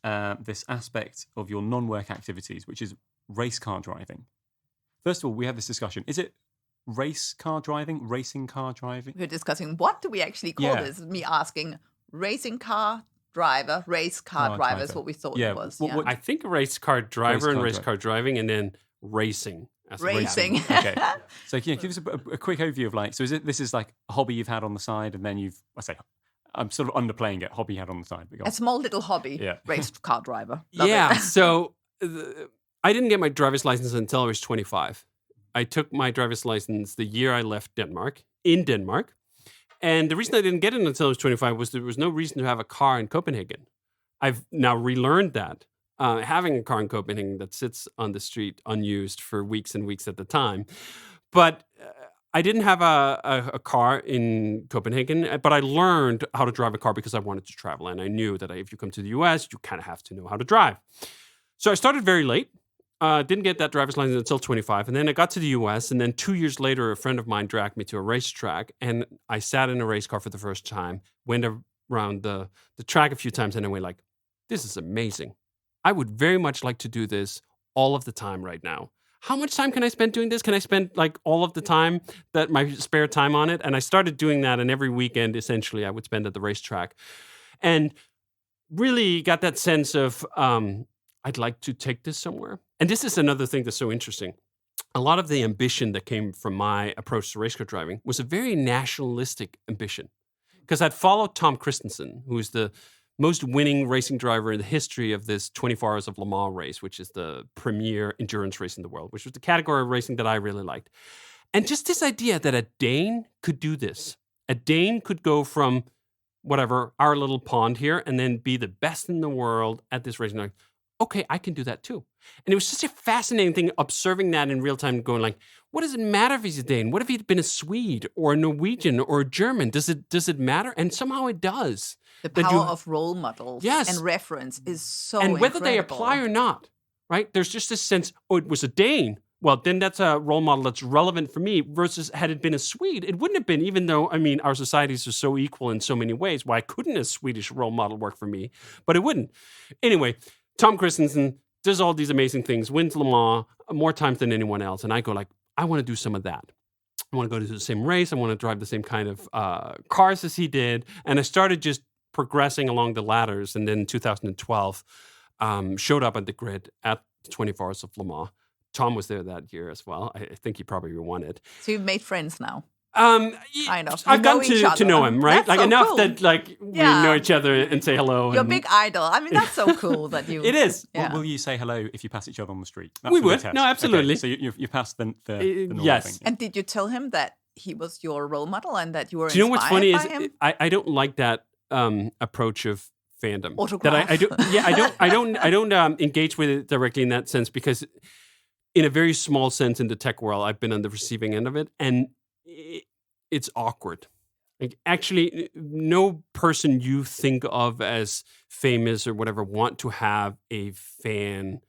this aspect of your non-work activities, which is race car driving. First of all, we have this discussion. Is it race car driving, racing car driving? We're discussing what do we actually call this? Me asking racing car driver, race car driver is what we thought it was. I think race car driver and race car driving, and then racing. Racing. Okay. So give us a quick overview of so this is like a hobby you've had on the side, and then I'm sort of underplaying it. Hobby you had on the side. A small little hobby. Yeah. Race car driver. Love it. So I didn't get my driver's license until I was 25. I took my driver's license the year I left Denmark, in Denmark. And the reason I didn't get it until I was 25 was there was no reason to have a car in Copenhagen. I've now relearned that. Having a car in Copenhagen that sits on the street unused for weeks and weeks at the time. But I didn't have a car in Copenhagen, but I learned how to drive a car because I wanted to travel. And I knew that if you come to the US, you kind of have to know how to drive. So I started very late. Didn't get that driver's license until 25. And then I got to the US. And then 2 years later, a friend of mine dragged me to a racetrack. And I sat in a race car for the first time, went around the track a few times, and I went like, this is amazing. I would very much like to do this all of the time right now. How much time can I spend doing this? Can I spend like all of the time, that my spare time on it? And I started doing that, and every weekend, essentially, I would spend at the racetrack. And really got that sense of, I'd like to take this somewhere. And this is another thing that's so interesting. A lot of the ambition that came from my approach to race car driving was a very nationalistic ambition. Because I'd followed Tom Christensen, who's the most winning racing driver in the history of this 24 Hours of Le Mans race, which is the premier endurance race in the world, which was the category of racing that I really liked. And just this idea that a Dane could do this. A Dane could go from whatever, our little pond here, and then be the best in the world at this racing. Like, okay, I can do that too. And it was such a fascinating thing observing that in real time, going like, what does it matter if he's a Dane? What if he'd been a Swede or a Norwegian or a German? Does it matter? And somehow it does. The power of role models and reference is so And whether incredible. they apply or not, right? There's just this sense, oh, it was a Dane. Well, then that's a role model that's relevant for me versus had it been a Swede, it wouldn't have been, even though, I mean, our societies are so equal in so many ways. Why couldn't a Swedish role model work for me? But it wouldn't. Anyway, Tom Christensen does all these amazing things, wins Le Mans more times than anyone else. And I go like, I want to do some of that. I want to go to the same race. I want to drive the same kind of cars as he did. And I started just progressing along the ladders. And then in 2012, showed up at the grid at 24 Hours of Le Mans. Tom was there that year as well. I think he probably won it. So you've made friends now? Kind of. I've gotten to know him, right? That's like so enough cool. that like we know each other and say hello. You're a and, big idol. I mean, that's so cool that you... It is. Yeah. Will you say hello if you pass each other on the street? That's We the would. test. No, absolutely. Okay, so you passed the normal yes. thing. And did you tell him that he was your role model and that you were Do you know what's funny is him? I don't like that approach of fandom. Autograph. That I don't engage with it directly in that sense, because in a very small sense in the tech world, I've been on the receiving end of it, and it's awkward. Like, actually, no person you think of as famous or whatever want to have a fan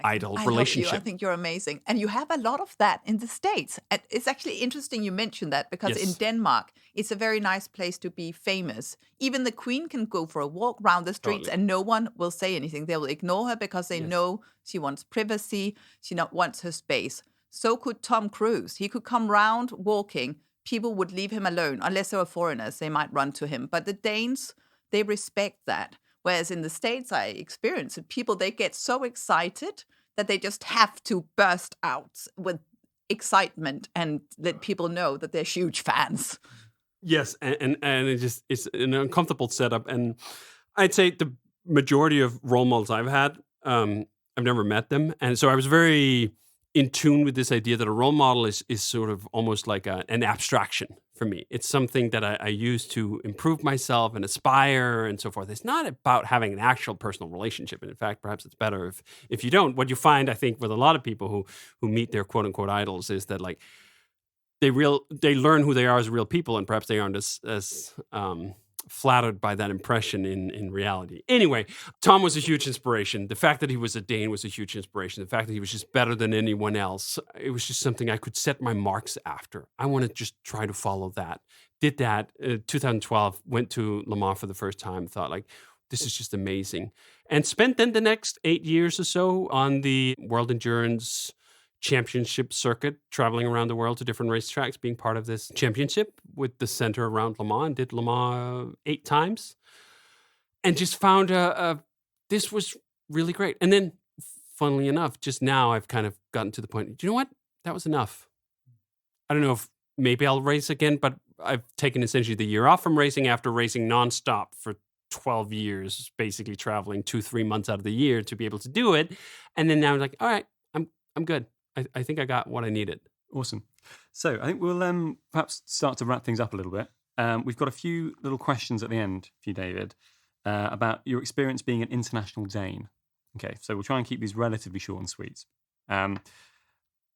idol relationship. I think you're amazing. And you have a lot of that in the States. And it's actually interesting you mentioned that, because in Denmark, it's a very nice place to be famous. Even the Queen can go for a walk around the streets and no one will say anything. They will ignore her because they know she wants privacy. She wants her space. So could Tom Cruise. He could come round walking. People would leave him alone. Unless they were foreigners, they might run to him. But the Danes, they respect that. Whereas in the States, I experience it. People, they get so excited that they just have to burst out with excitement and let people know that they're huge fans. Yes, and it's an uncomfortable setup, and I'd say the majority of role models I've had, I've never met them, and so I was very in tune with this idea that a role model is sort of almost like an abstraction for me. It's something that I use to improve myself and aspire and so forth. It's not about having an actual personal relationship, and in fact, perhaps it's better if you don't. What you find, I think, with a lot of people who meet their quote unquote idols is that like they learn who they are as real people, and perhaps they aren't as flattered by that impression in reality. Anyway, Tom was a huge inspiration. The fact that he was a Dane was a huge inspiration. The fact that he was just better than anyone else, it was just something I could set my marks after. I want to just try to follow that. Did that. 2012, went to Le Mans for the first time, thought like, this is just amazing. And spent then the next 8 years or so on the World Endurance Championship circuit, traveling around the world to different racetracks, being part of this championship with the center around Le Mans, and did Le Mans 8 times, and just found this was really great. And then, funnily enough, just now I've kind of gotten to the point, do you know what? That was enough. I don't know if maybe I'll race again, but I've taken essentially the year off from racing after racing nonstop for 12 years, basically traveling 2-3 months out of the year to be able to do it. And then now I'm like, all right, I'm good. I think I got what I needed. Awesome. So I think we'll perhaps start to wrap things up a little bit. We've got a few little questions at the end for you, David, about your experience being an international Dane. Okay, so we'll try and keep these relatively short and sweet.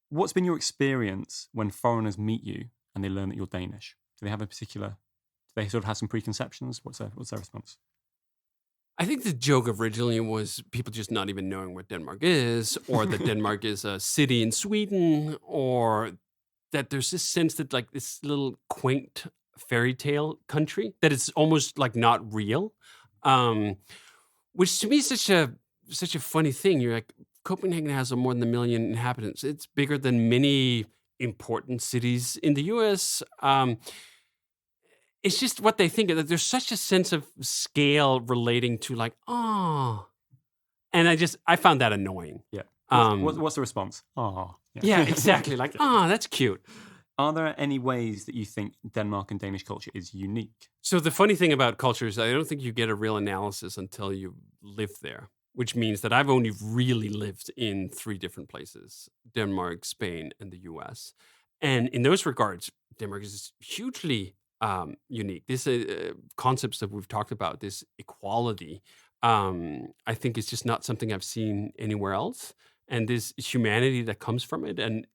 What's been your experience when foreigners meet you and they learn that you're Danish? Do they sort of have some preconceptions? What's their response? I think the joke originally was people just not even knowing what Denmark is, or that Denmark is a city in Sweden, or that there's this sense that like this little quaint fairy tale country that it's almost like not real, which to me is such a funny thing. You're like, Copenhagen has more than 1 million inhabitants. It's bigger than many important cities in the U.S. It's just what they think that there's such a sense of scale relating to like, oh, and I found that annoying. Yeah. What's the response? Oh, yeah, exactly. Like, oh, that's cute. Are there any ways that you think Denmark and Danish culture is unique? So the funny thing about culture is I don't think you get a real analysis until you live there, which means that I've only really lived in 3 different places: Denmark, Spain, and the US. And in those regards, Denmark is hugely unique. This concepts that we've talked about, this equality, I think is just not something I've seen anywhere else. And this humanity that comes from it, and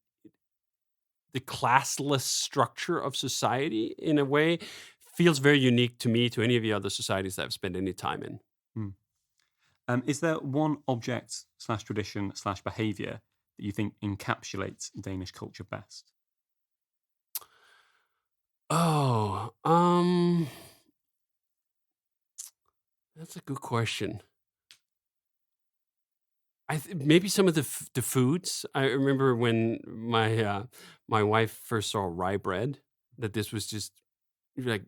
the classless structure of society, in a way, feels very unique to me, to any of the other societies that I've spent any time in. Is there one object / tradition / behavior that you think encapsulates Danish culture best? Oh, that's a good question. Maybe some of the foods. I remember when my wife first saw rye bread, that this was just like,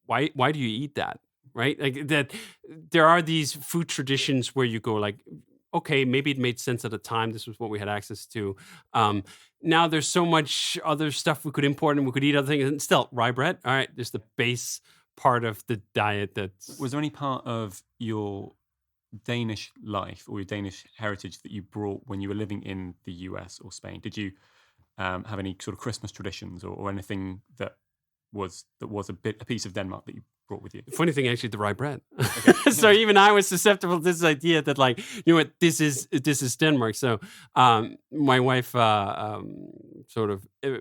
why do you eat that? Right? Like that there are these food traditions where you go like, okay, maybe it made sense at the time. This was what we had access to. Now there's so much other stuff we could import and we could eat other things. And still, rye bread. All right, there's the base part of the diet. Was there any part of your Danish life or your Danish heritage that you brought when you were living in the US or Spain? Did you have any sort of Christmas traditions or anything that was a piece of Denmark that you brought with you? Funny thing, actually, the rye bread. Okay. So even I was susceptible to this idea that, like, you know what, this is Denmark. So my wife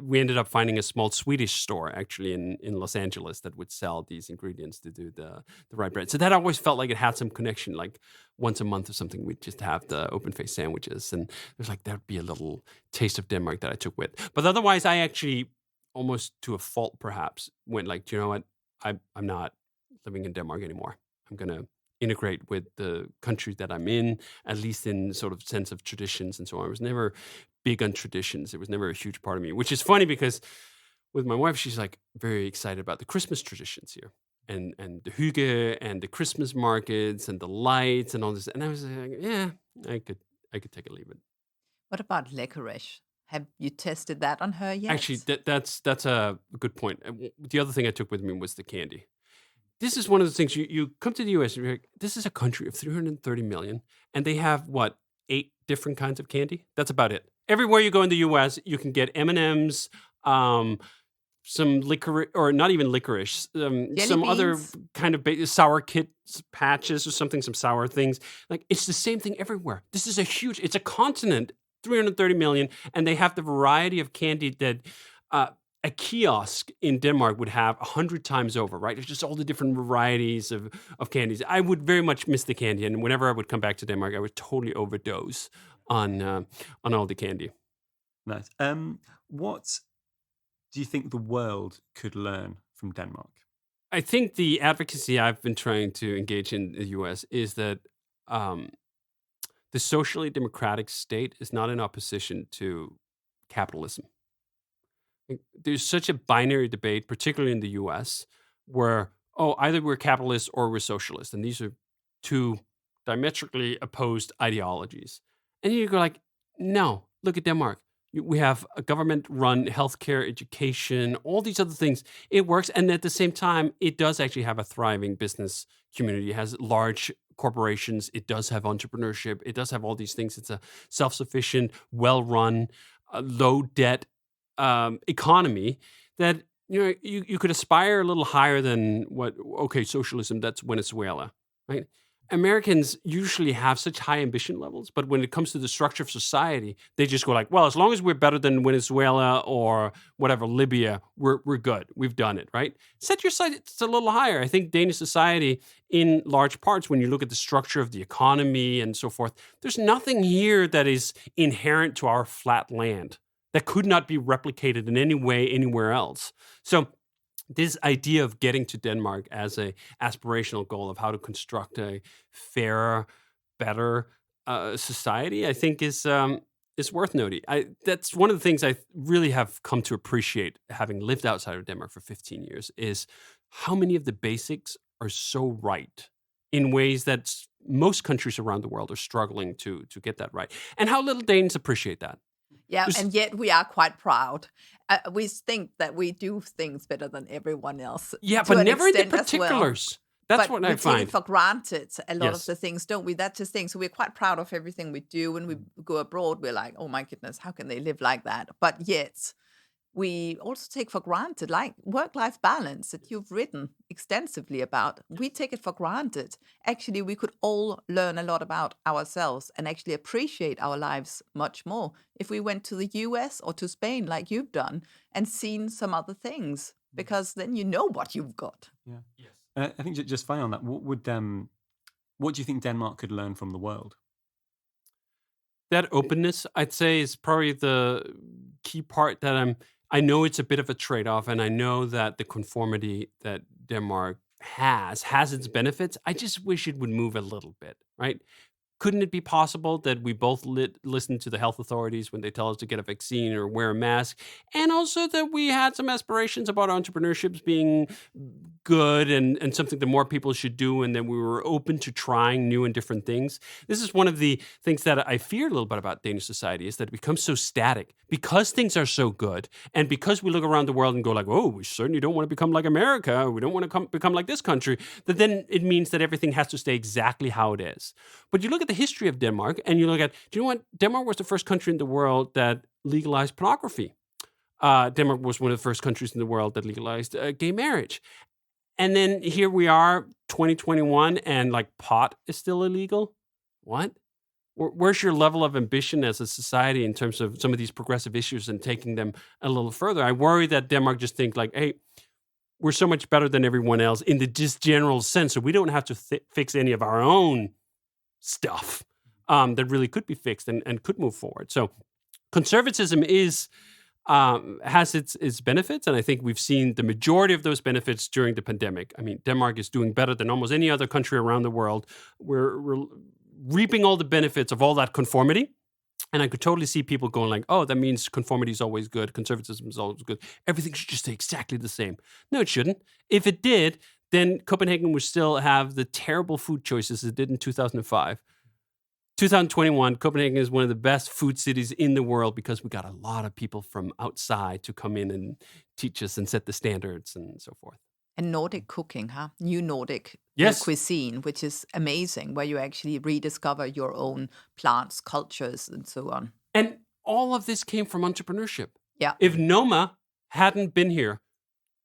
we ended up finding a small Swedish store actually in Los Angeles that would sell these ingredients to do the rye bread. So that always felt like it had some connection. Like once a month or something, we'd just have the open-faced sandwiches, and there's like there'd be a little taste of Denmark that I took with. But otherwise, I actually, almost to a fault perhaps, went like, do you know what? I'm not living in Denmark anymore. I'm going to integrate with the country that I'm in, at least in sort of sense of traditions and so on. I was never big on traditions. It was never a huge part of me, which is funny because with my wife, she's like very excited about the Christmas traditions here and the hygge and the Christmas markets and the lights and all this. And I was like, yeah, I could take it or leave it. What about licorice? Have you tested that on her yet? Actually, that's a good point. The other thing I took with me was the candy. This is one of the things you come to the US and you're like, this is a country of 330 million, and they have what, 8 different kinds of candy? That's about it. Everywhere you go in the US, you can get M&Ms, some licorice, or not even licorice, Jelly some other beans? kind of sour kits patches or something, some sour things. Like, it's the same thing everywhere. This is it's a continent, 330 million, and they have the variety of candy that a kiosk in Denmark would have 100 times over, right? There's just all the different varieties of candies. I would very much miss the candy, and whenever I would come back to Denmark, I would totally overdose on all the candy. Nice. What do you think the world could learn from Denmark? I think the advocacy I've been trying to engage in the US is that the socially democratic state is not in opposition to capitalism. There's such a binary debate, particularly in the US, where, either we're capitalists or we're socialists. And these are two diametrically opposed ideologies. And you go like, no, look at Denmark. We have a government-run healthcare, education, all these other things. It works, and at the same time, it does actually have a thriving business community. It has large corporations. It does have entrepreneurship. It does have all these things. It's a self-sufficient, well-run, low-debt economy that you could aspire a little higher than socialism. That's Venezuela, right? Americans usually have such high ambition levels, but when it comes to the structure of society, they just go like, well, as long as we're better than Venezuela or whatever, Libya, we're good. We've done it, right? Set your sights a little higher. I think Danish society, in large parts, when you look at the structure of the economy and so forth, there's nothing here that is inherent to our flat land that could not be replicated in any way anywhere else. So this idea of getting to Denmark as a aspirational goal of how to construct a fairer, better society, I think is worth noting. That's one of the things I really have come to appreciate, having lived outside of Denmark for 15 years, is how many of the basics are so right in ways that most countries around the world are struggling to get that right, and how little Danes appreciate that. Yeah, and yet we are quite proud. We think that we do things better than everyone else. Yeah, to but an never in the extent as well. particulars. That's But what we I take find. it for granted, a lot of Yes. the things, don't we? That's the thing. So we're quite proud of everything we do. When we go abroad, we're like, oh my goodness, how can they live like that? But yet we also take for granted, like work-life balance that you've written extensively about. We take it for granted. Actually, we could all learn a lot about ourselves and actually appreciate our lives much more if we went to the US or to Spain like you've done and seen some other things, because then you know what you've got. Yeah. Yes. I think just finally on that, what do you think Denmark could learn from the world? That openness, I'd say, is probably the key part that I know it's a bit of a trade-off, and I know that the conformity that Denmark has its benefits. I just wish it would move a little bit, right? Couldn't it be possible that we both listen to the health authorities when they tell us to get a vaccine or wear a mask, and also that we had some aspirations about entrepreneurships being good and something that more people should do, and that we were open to trying new and different things? This is one of the things that I fear a little bit about Danish society, is that it becomes so static because things are so good, and because we look around the world and go like, oh, we certainly don't want to become like America, we don't want to become like this country, that then it means that everything has to stay exactly how it is. But you look at the history of Denmark and you look at, do you know what? Denmark was the first country in the world that legalized pornography. Denmark was one of the first countries in the world that legalized gay marriage. And then here we are, 2021, and like pot is still illegal. What? Where's your level of ambition as a society in terms of some of these progressive issues and taking them a little further? I worry that Denmark just think like, hey, we're so much better than everyone else in the just general sense, so we don't have to fix any of our own stuff that really could be fixed and could move forward. So conservatism has its benefits, and I think we've seen the majority of those benefits during the pandemic. I mean, Denmark is doing better than almost any other country around the world. We're reaping all the benefits of all that conformity. And I could totally see people going like, oh, that means conformity is always good. Conservatism is always good. Everything should just stay exactly the same. No, it shouldn't. If it did, then Copenhagen would still have the terrible food choices it did in 2005. 2021, Copenhagen is one of the best food cities in the world because we got a lot of people from outside to come in and teach us and set the standards and so forth. And Nordic cooking, huh? New Nordic Yes. cuisine, which is amazing, where you actually rediscover your own plants, cultures, and so on. And all of this came from entrepreneurship. Yeah. If Noma hadn't been here,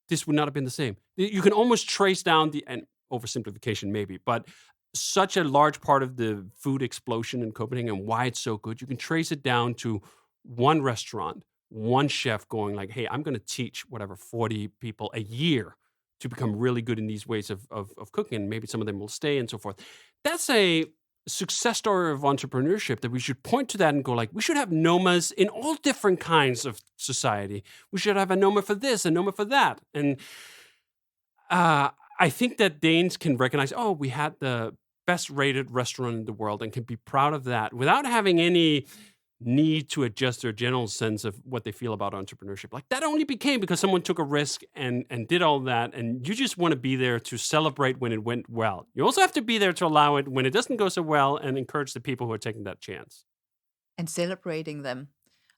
this would not have been the same. You can almost trace down and oversimplification maybe, but such a large part of the food explosion in Copenhagen and why it's so good, you can trace it down to one restaurant, one chef going like, hey, I'm going to teach 40 people a year to become really good in these ways of cooking, and maybe some of them will stay and so forth. That's a success story of entrepreneurship that we should point to that and go like, we should have Nomas in all different kinds of society. We should have a Noma for this, a Noma for that. And I think that Danes can recognize, we had the best rated restaurant in the world and can be proud of that without having any need to adjust their general sense of what they feel about entrepreneurship. Like that only became because someone took a risk and did all that. And you just want to be there to celebrate when it went well. You also have to be there to allow it when it doesn't go so well and encourage the people who are taking that chance. And celebrating them.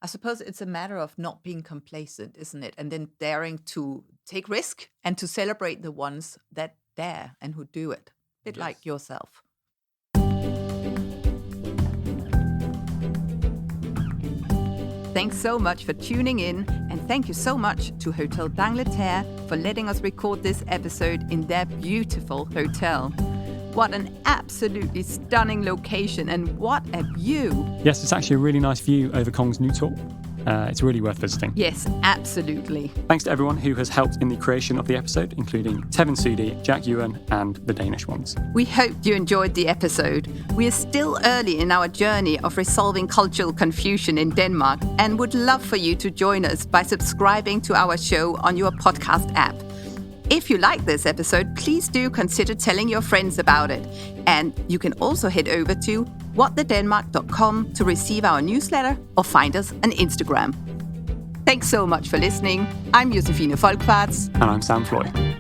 I suppose it's a matter of not being complacent, isn't it? And then daring to take risk and to celebrate the ones that dare and who do it. A bit like yourself. Thanks so much for tuning in, and thank you so much to Hotel d'Angleterre for letting us record this episode in their beautiful hotel. What an absolutely stunning location, and what a view! Yes, it's actually a really nice view over Kongens Nytorv. It's really worth visiting. Yes, absolutely. Thanks to everyone who has helped in the creation of the episode, including Tevin Sudi, Jack Ewan, and the Danish ones. We hope you enjoyed the episode. We are still early in our journey of resolving cultural confusion in Denmark and would love for you to join us by subscribing to our show on your podcast app. If you like this episode, please do consider telling your friends about it. And you can also head over to whatthedenmark.com to receive our newsletter or find us on Instagram. Thanks so much for listening. I'm Josefine Folkvarts. And I'm Sam Floy.